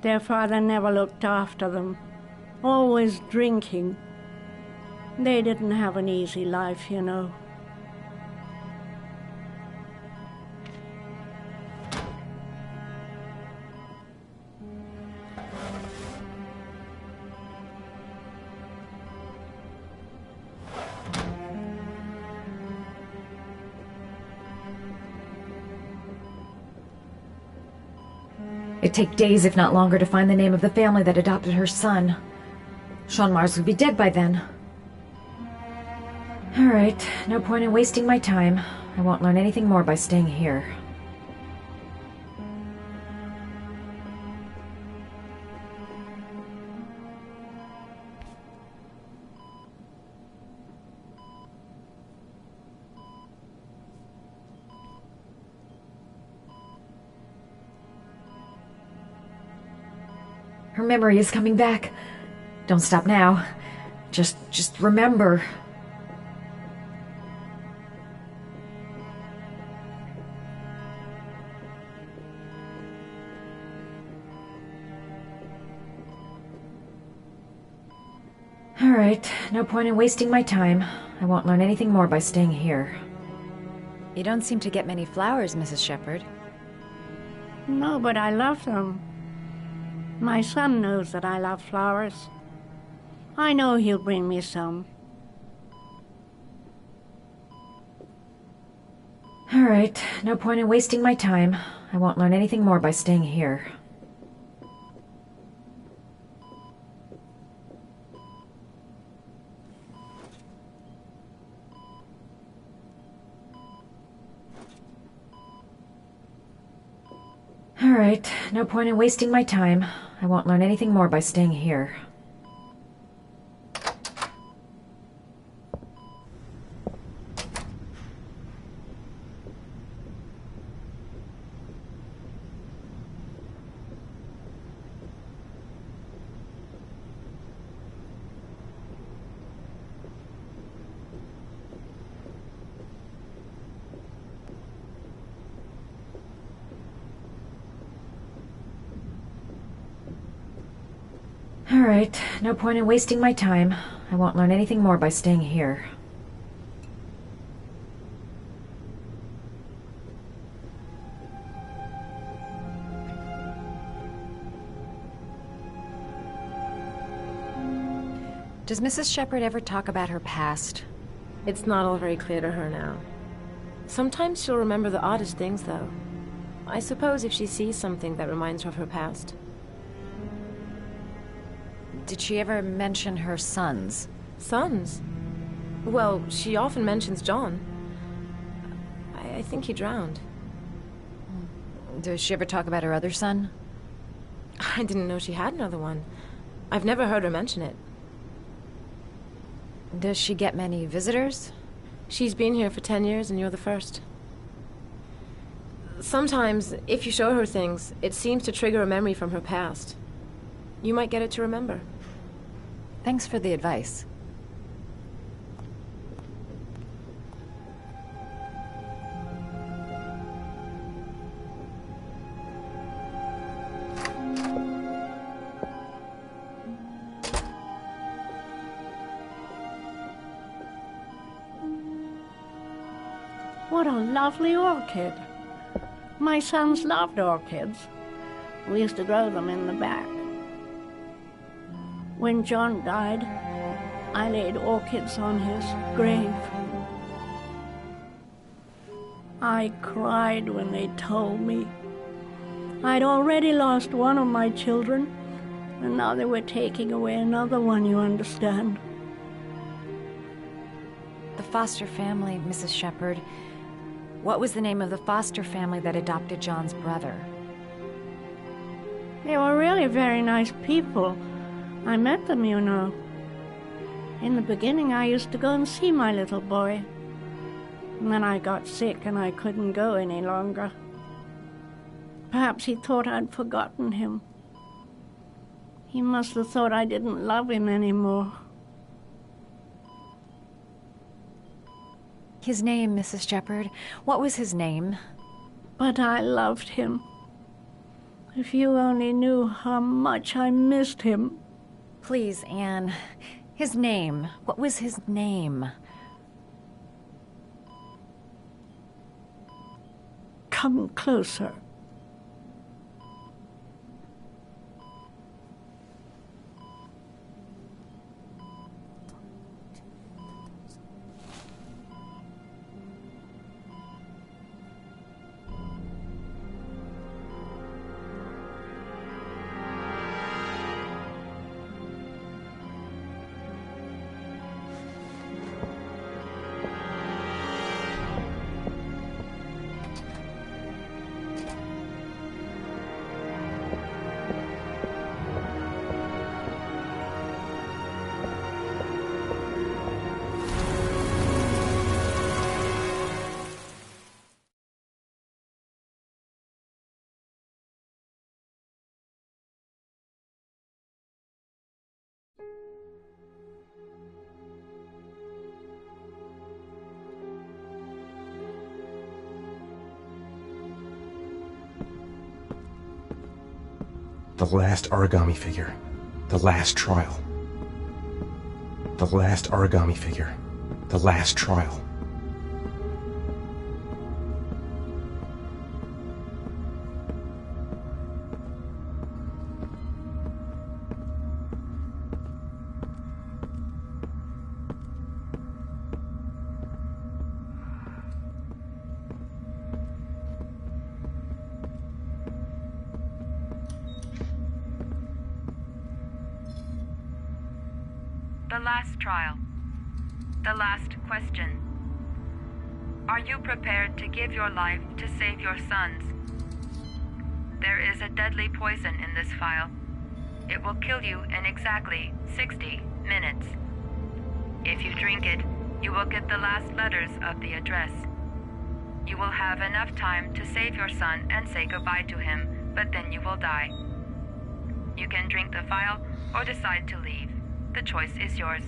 Their father never looked after them, always drinking. They didn't have an easy life, you know. It'd take days, if not longer, to find the name of the family that adopted her son. Sean Mars would be dead by then. Alright, no point in wasting my time. I won't learn anything more by staying here. Her memory is coming back. Don't stop now. Just remember. Alright, no point in wasting my time. I won't learn anything more by staying here. You don't seem to get many flowers, Mrs. Shepherd. No, but I love them. My son knows that I love flowers. I know he'll bring me some. Alright, no point in wasting my time. I won't learn anything more by staying here. Alright, no point in wasting my time. I won't learn anything more by staying here. All right, no point in wasting my time. I won't learn anything more by staying here. Does Mrs. Shepherd ever talk about her past? It's not all very clear to her now. Sometimes she'll remember the oddest things, though. I suppose if she sees something that reminds her of her past. Did she ever mention her sons? Sons? Well, she often mentions John. I think he drowned. Does she ever talk about her other son? I didn't know she had another one. I've never heard her mention it. Does she get many visitors? She's been here for 10 years and you're the first. Sometimes, if you show her things, it seems to trigger a memory from her past. You might get it to remember. Thanks for the advice. What a lovely orchid. My sons loved orchids. We used to grow them in the back. When John died, I laid orchids on his grave. I cried when they told me. I'd already lost one of my children, and now they were taking away another one, you understand. The foster family, Mrs. Shepherd. What was the name of the foster family that adopted John's brother? They were really very nice people. I met them, you know. In the beginning, I used to go and see my little boy. And then I got sick and I couldn't go any longer. Perhaps he thought I'd forgotten him. He must have thought I didn't love him anymore. His name, Mrs. Shepherd. What was his name? But I loved him. If you only knew how much I missed him. Please, Anne. His name. What was his name? Come closer. The last origami figure. The last trial. The last origami figure. The last trial. The last trial. The last question. Are you prepared to give your life to save your sons? There is a deadly poison in this vial. It will kill you in exactly 60 minutes. If you drink it, you will get the last letters of the address. You will have enough time to save your son and say goodbye to him, but then you will die. You can drink the vial or decide to leave. The choice is yours.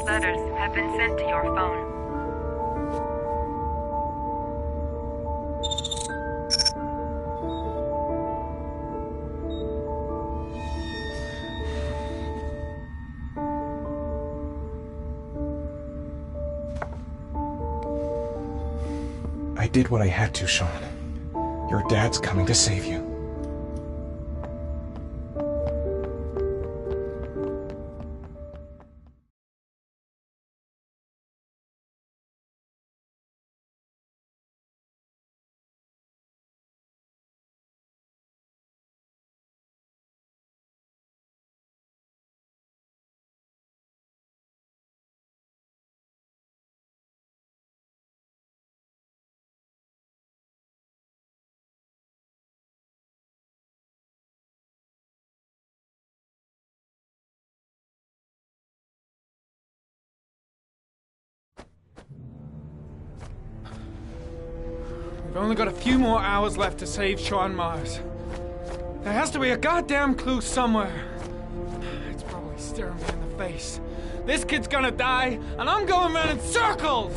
letters have been sent to your phone. I did what I had to, Sean. Your dad's coming to save you. We've only got a few more hours left to save Sean Mars. There has to be a goddamn clue somewhere. It's probably staring me in the face. This kid's gonna die, and I'm going around in circles!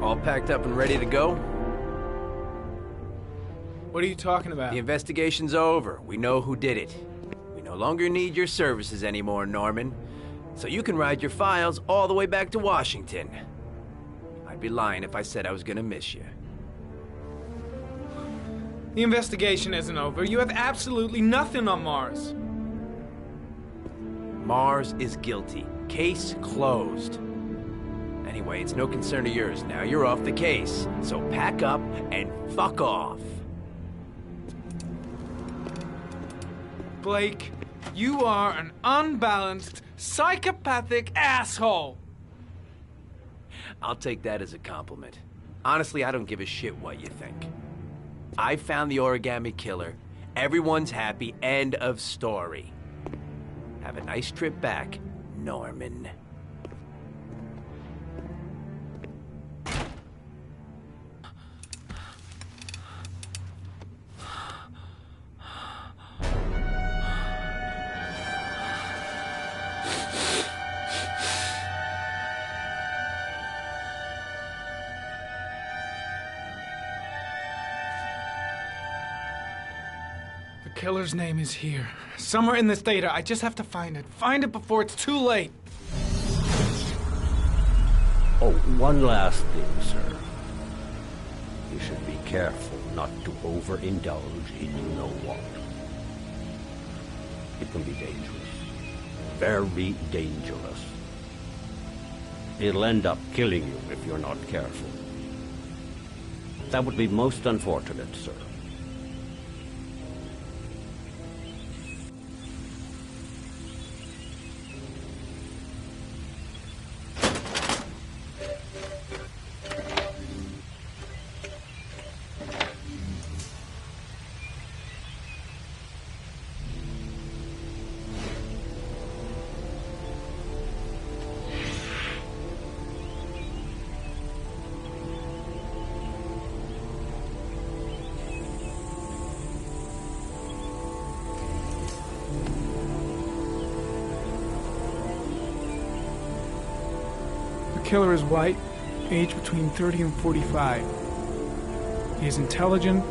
All packed up and ready to go? What are you talking about? The investigation's over. We know who did it. We no longer need your services anymore, Norman. So you can ride your files all the way back to Washington. I'd be lying if I said I was gonna miss you. The investigation isn't over. You have absolutely nothing on Mars. Mars is guilty. Case closed. Anyway, it's no concern of yours. Now you're off the case. So pack up and fuck off. Blake, you are an unbalanced, psychopathic asshole. I'll take that as a compliment. Honestly, I don't give a shit what you think. I found the origami killer. Everyone's happy. End of story. Have a nice trip back, Norman. The killer's name is here. Somewhere in this data. I just have to find it. Find it before it's too late. Oh, one last thing, sir. You should be careful not to overindulge in you-know-what. It can be dangerous. Very dangerous. It'll end up killing you if you're not careful. That would be most unfortunate, sir. The killer is white, aged between 30 and 45. He is intelligent,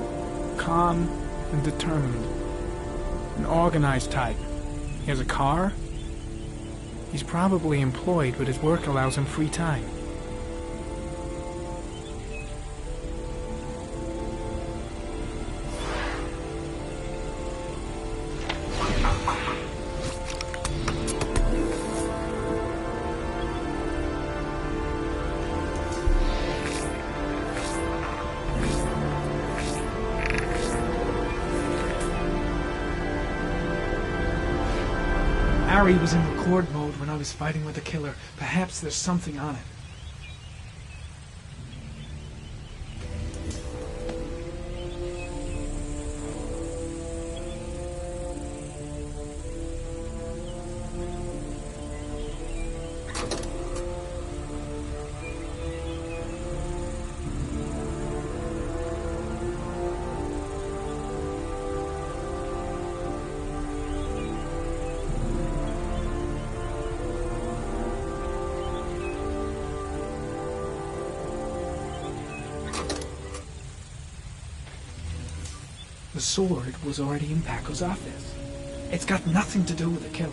calm, and determined. An organized type. He has a car. He's probably employed, but his work allows him free time. Harry was in record mode when I was fighting with the killer. Perhaps there's something on it. The sword was already in Paco's office. It's got nothing to do with the killer.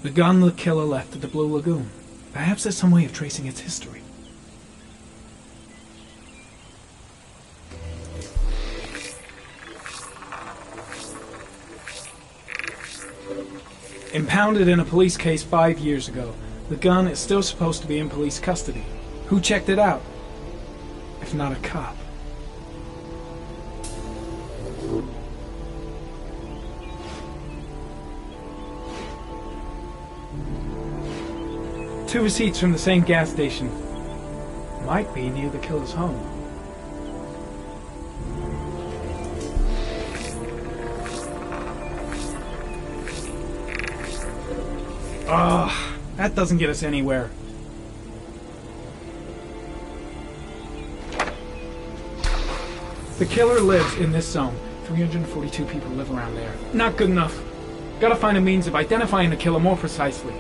The gun the killer left at the Blue Lagoon. Perhaps there's some way of tracing its history. Impounded in a police case 5 years ago, the gun is still supposed to be in police custody. Who checked it out? If not a cop. Two receipts from the same gas station. Might be near the killer's home. Ugh, that doesn't get us anywhere. The killer lives in this zone. 342 people live around there. Not good enough. Gotta find a means of identifying the killer more precisely.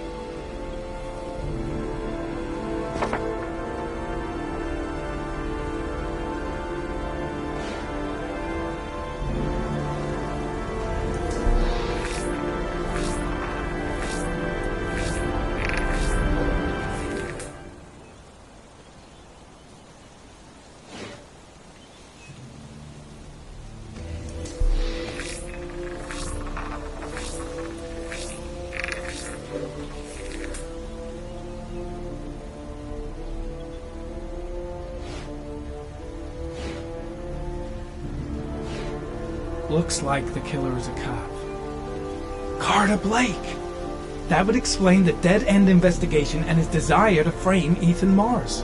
Looks like the killer is a cop. Carter Blake! That would explain the dead-end investigation and his desire to frame Ethan Mars.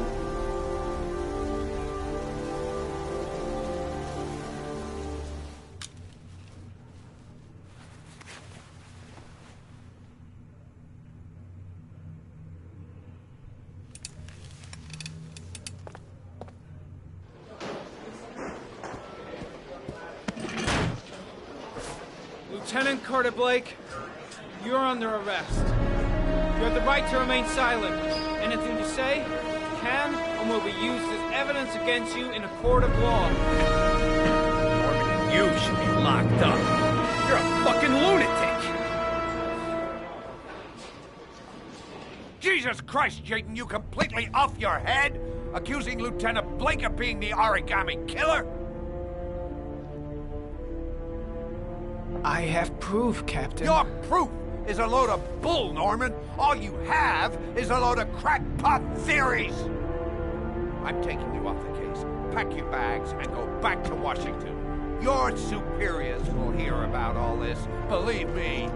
Lieutenant Carter Blake, you're under arrest. You have the right to remain silent. Anything you say can and will be used as evidence against you in a court of law. Norman, you should be locked up. You're a fucking lunatic. Jesus Christ, Jayden, you completely off your head? Accusing Lieutenant Blake of being the Origami Killer? I have proof, Captain. Your proof is a load of bull, Norman. All you have is a load of crackpot theories. I'm taking you off the case. Pack your bags and go back to Washington. Your superiors will hear about all this. Believe me.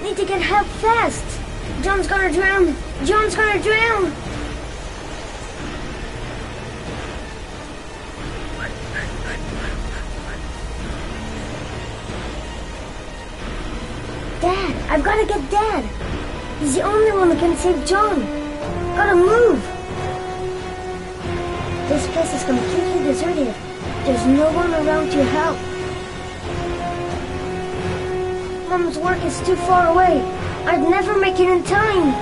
Need to get help fast. John's gonna drown. John's gonna drown. I've got to get Dad. He's the only one that can save John. Gotta move. This place is completely deserted. There's no one around to help. Mom's work is too far away. I'd never make it in time.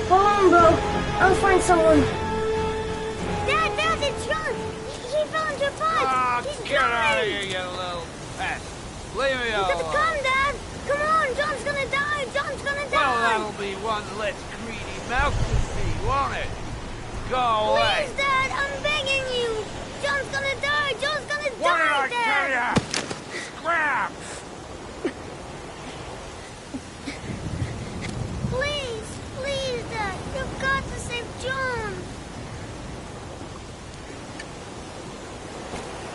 Hold on, bro. I'll find someone. Dad, it's John. He fell into a pot. He's Get out of dying. here, you little pest. Leave me You alone. gotta come, Dad. Come on, John's gonna die. John's gonna die. Well, that'll be one less greedy mouth to feed, won't it? Go away. Please, Dad, I'm begging you. John's gonna die. John's gonna What did die, I Dad. tell ya? Scram! Please, Dad. You've got to save John.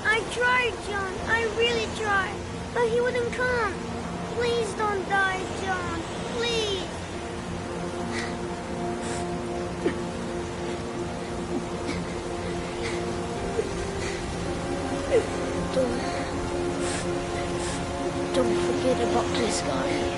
I tried, John. I really tried. But he wouldn't come. Please don't die, John. Please. Don't forget about this guy.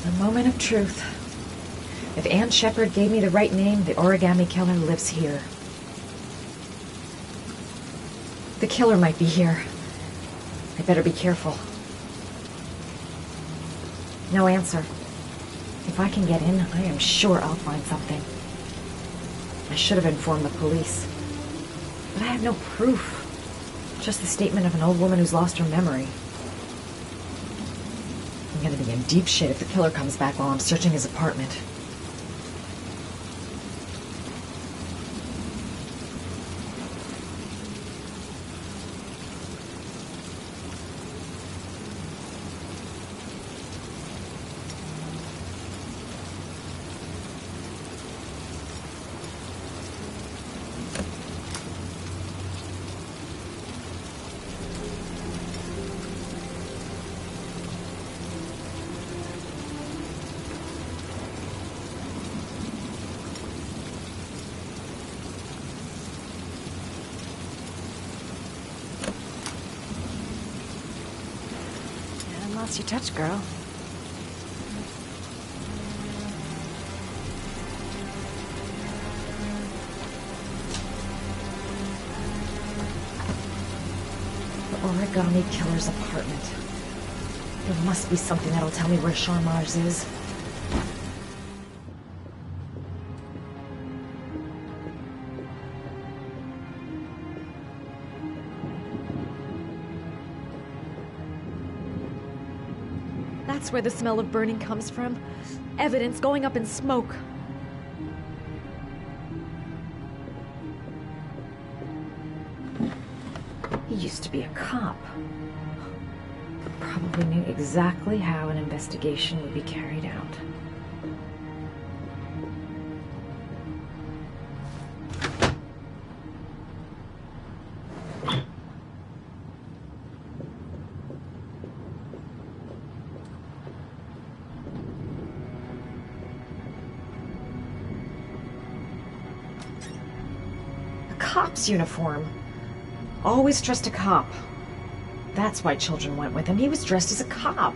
The moment of truth. If Ann Shepard gave me the right name, the origami killer lives here. The killer might be here. I better be careful. No answer. If I can get in, I am sure I'll find something. I should have informed the police. But I have no proof. Just the statement of an old woman who's lost her memory. I'm gonna be in deep shit if the killer comes back while I'm searching his apartment. Lost your touch, girl. The origami killer's apartment. There must be something that'll tell me where Sean Mars is. That's where the smell of burning comes from. Evidence going up in smoke. He used to be a cop. Probably knew exactly how an investigation would be carried out. Cop's uniform. Always trust a cop. That's why children went with him. He was dressed as a cop.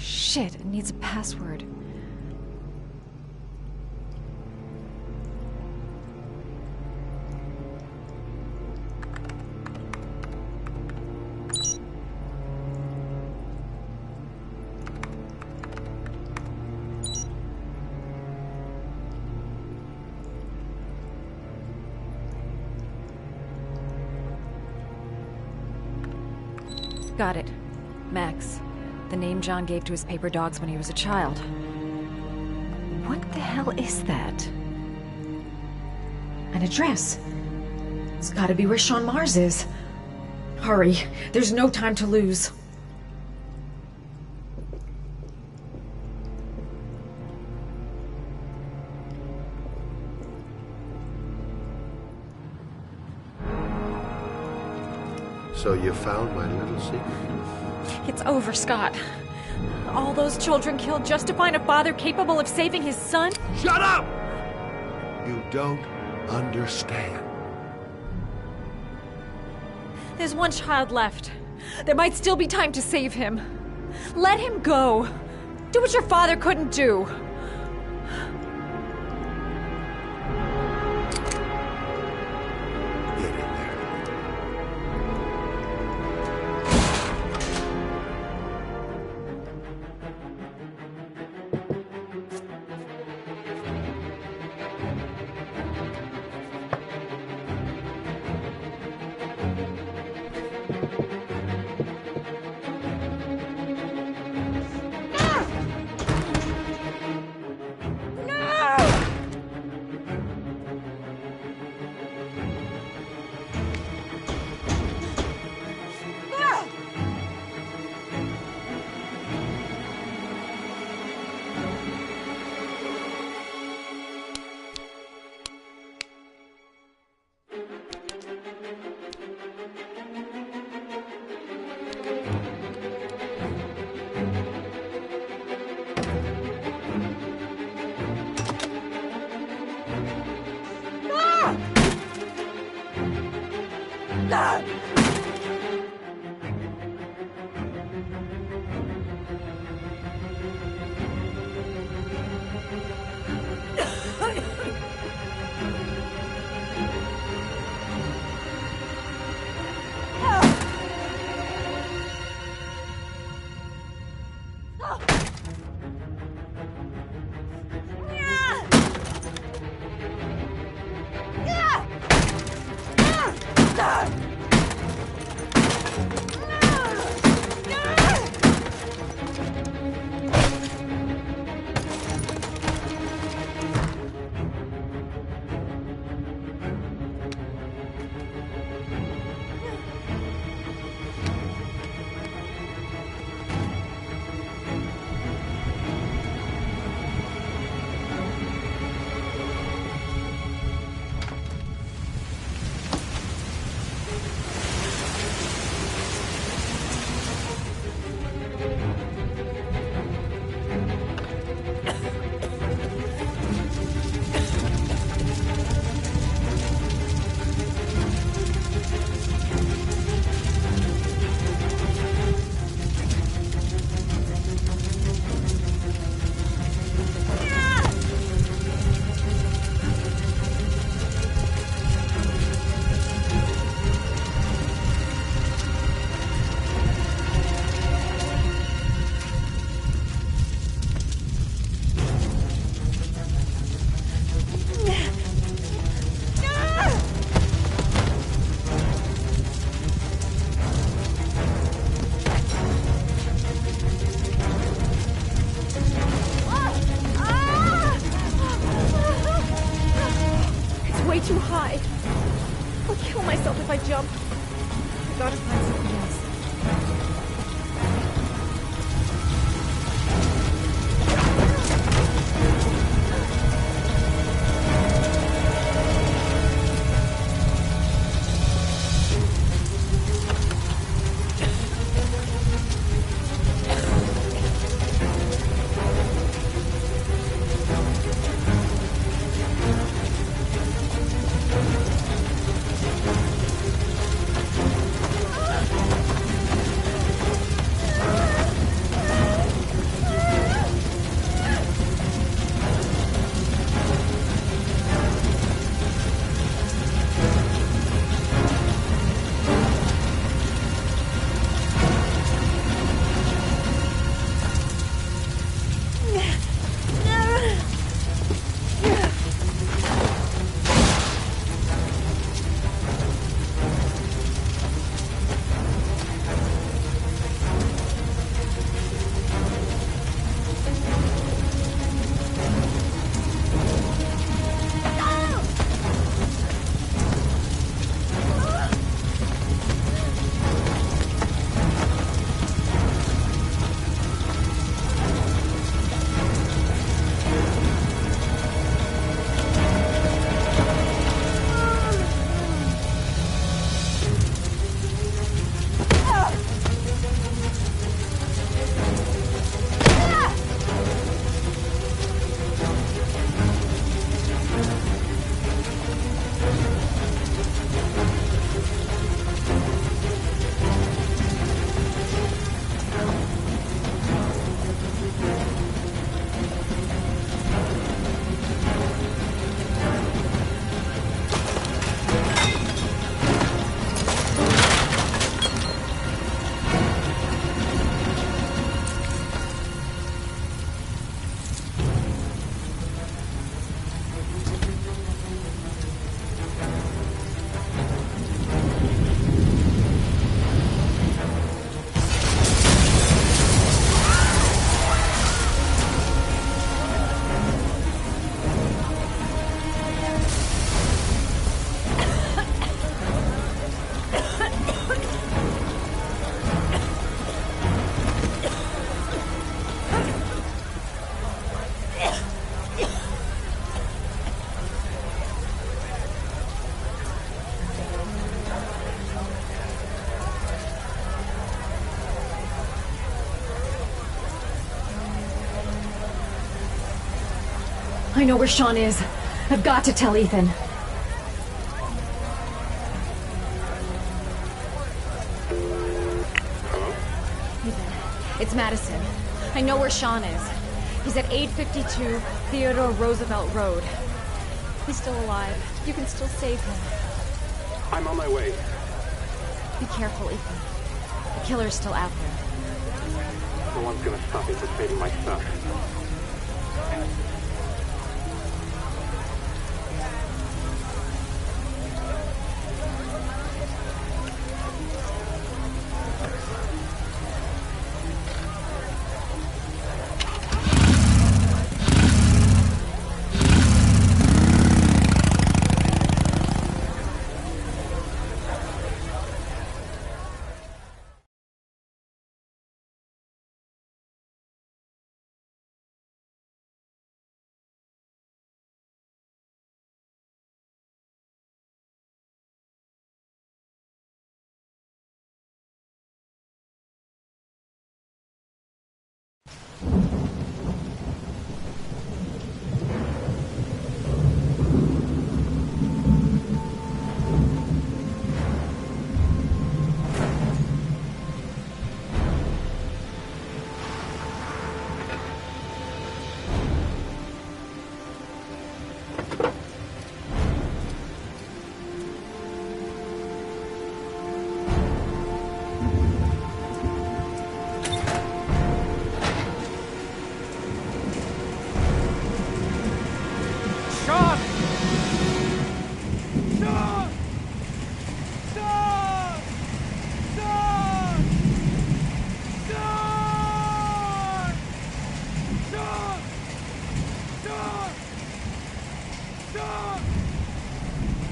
Shit, it needs a password. Got it. Max. The name John gave to his paper dogs when he was a child. What the hell is that? An address. It's gotta be where Sean Mars is. Hurry. There's no time to lose. So you found my little secret? It's over, Scott. All those children killed just to find a father capable of saving his son? Shut up! You don't understand. There's one child left. There might still be time to save him. Let him go. Do what your father couldn't do. Way too high. I'll kill myself if I jump. I gotta find something else. I know where Sean is. I've got to tell Ethan. It's Madison. I know where Sean is. He's at 852 Theodore Roosevelt Road. He's still alive. You can still save him. I'm on my way. Be careful, Ethan. The killer's still out there. No one's gonna stop me from saving my son.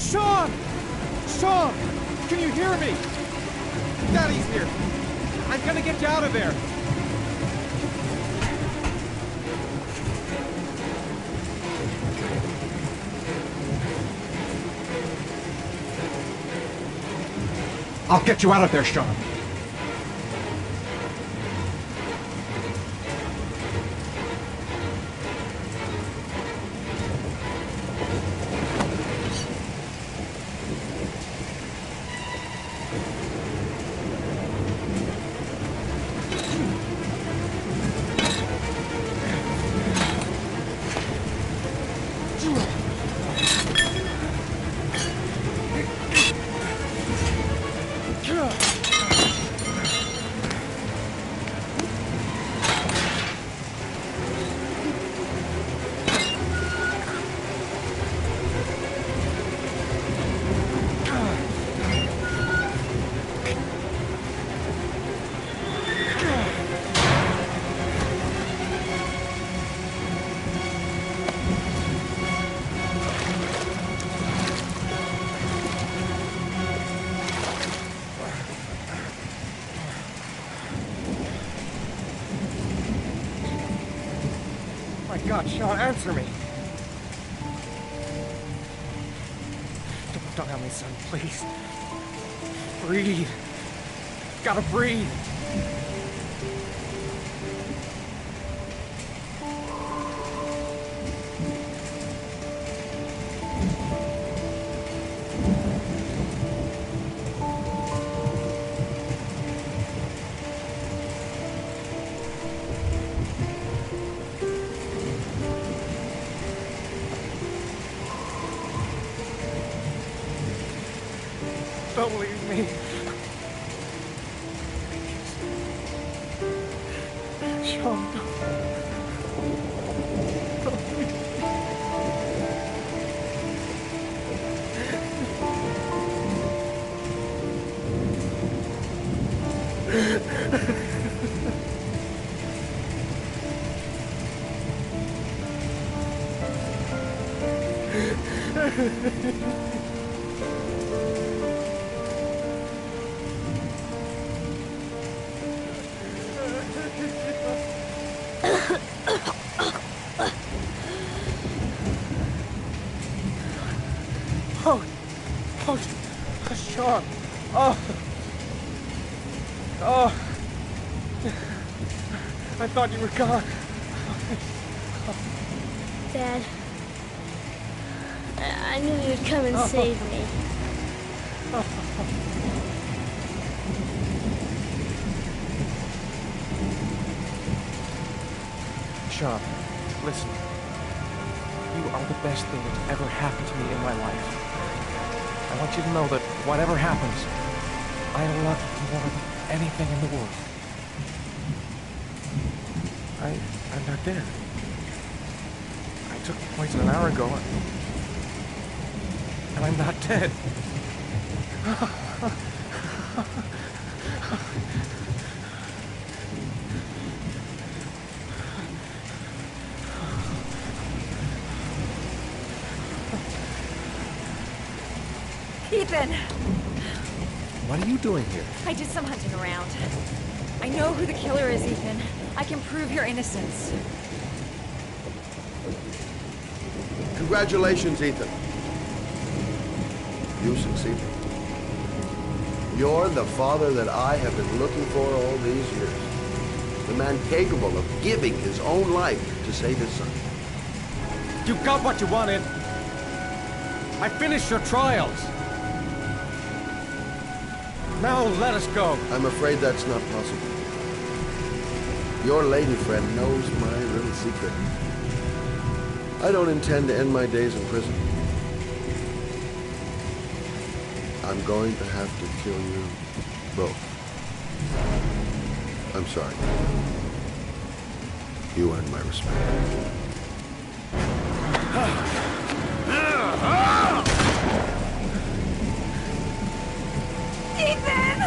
Sean! Sean! Can you hear me? Daddy's here. I'm gonna get you out of there. I'll get you out of there, Sean. God, Sean, answer me. Don't help me, son, please. Breathe. Gotta breathe. Don't leave me. Sean, don't leave Sean. Oh. I thought you were gone. Dad, I knew you'd come and save me. Sean, listen. You are the best thing that's ever happened to me in my life. I want you to know that whatever happens, I love you more than anything in the world. I'm not dead. I took the poison an hour ago, and I'm not dead. Ethan! What are you doing here? I did some hunting around. I know who the killer is, Ethan. I can prove your innocence. Congratulations, Ethan. You succeeded. You're the father that I have been looking for all these years. The man capable of giving his own life to save his son. You got what you wanted. I finished your trials. Now let us go. I'm afraid that's not possible. Your lady friend knows my little secret. I don't intend to end my days in prison. I'm going to have to kill you both. I'm sorry. You earned my respect. Ethan!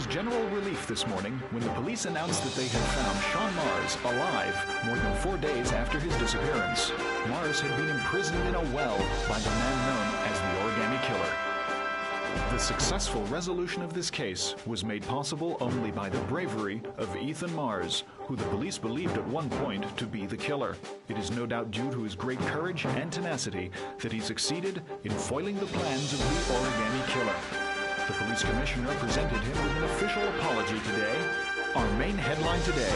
general relief this morning when the police announced that they had found Sean Mars alive more than 4 days after his disappearance. Mars had been imprisoned in a well by the man known as the Origami Killer. The successful resolution of this case was made possible only by the bravery of Ethan Mars, who the police believed at one point to be the killer. It is no doubt due to his great courage and tenacity that he succeeded in foiling the plans of the Origami Killer. The police commissioner presented him with an official apology today. Our main headline today: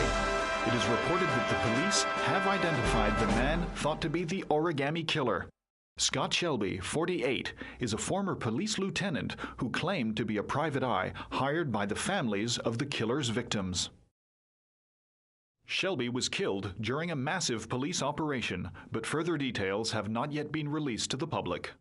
it is reported that the police have identified the man thought to be the Origami Killer. Scott Shelby, 48, is a former police lieutenant who claimed to be a private eye hired by the families of the killer's victims. Shelby was killed during a massive police operation, but further details have not yet been released to the public.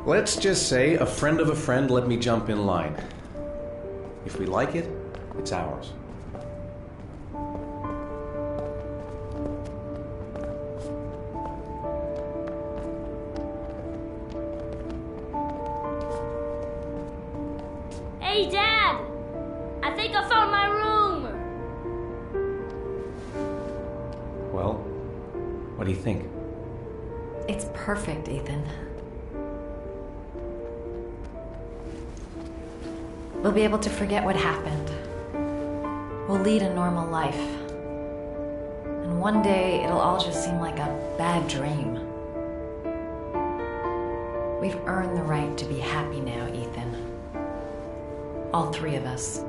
Let's just say a friend of a friend let me jump in line. If we like it, it's ours. Hey, Dad! I think I found my room! Well, what do you think? It's perfect, Ethan. We'll be able to forget what happened. We'll lead a normal life. And one day, it'll all just seem like a bad dream. We've earned the right to be happy now, Ethan. All three of us.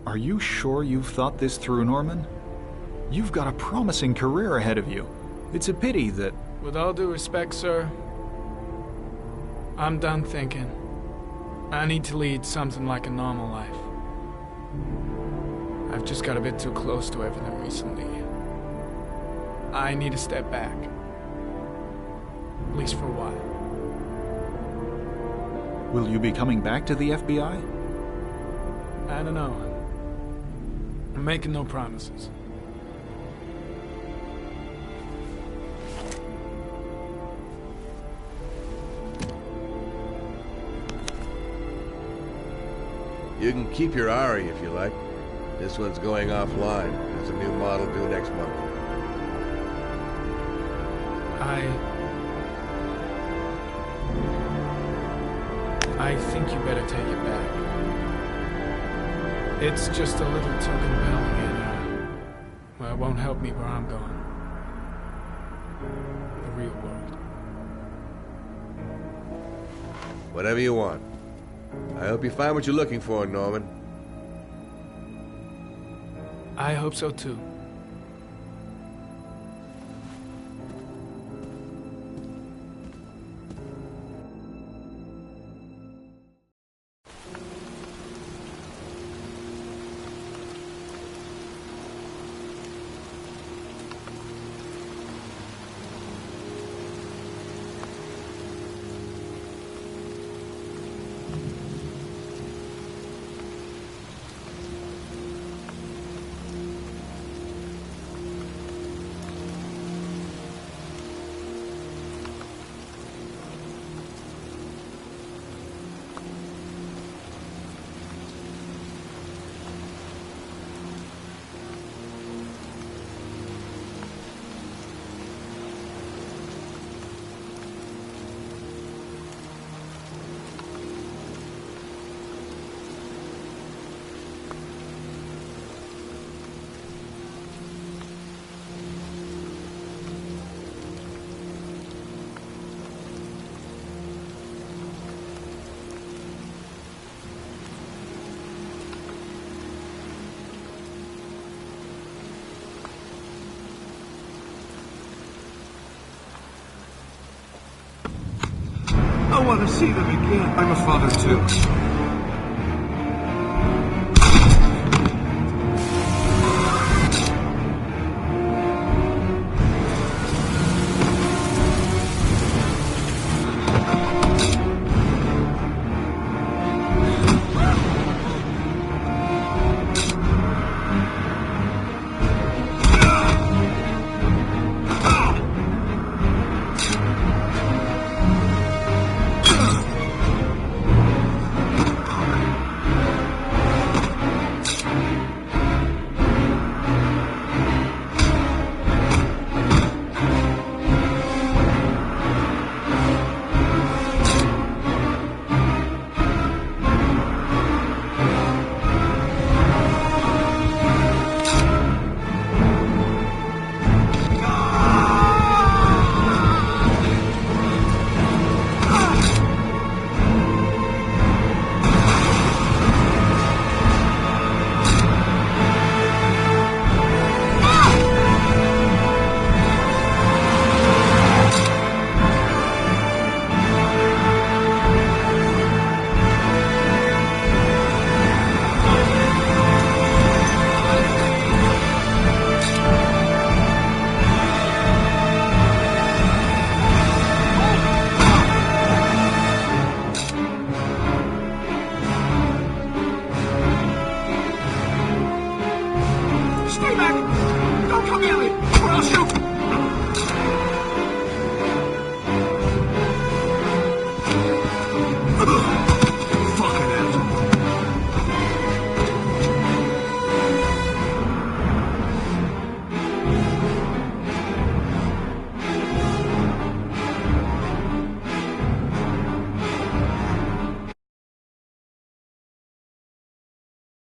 Are you sure you've thought this through, Norman? You've got a promising career ahead of you. It's a pity that... With all due respect, sir, I'm done thinking. I need to lead something like a normal life. I've just got a bit too close to everything recently. I need to step back. At least for a while. Will you be coming back to the FBI? I don't know. I'm making no promises. You can keep your Ari if you like. This one's going offline. There's a new model due next month. I think you better take it back. It's just a little too compelling and, well, it won't help me where I'm going. The real world. Whatever you want. I hope you find what you're looking for, Norman. I hope so too. I want to see them again. I'm a father too. Stay back! Don't come near me, or I'll shoot!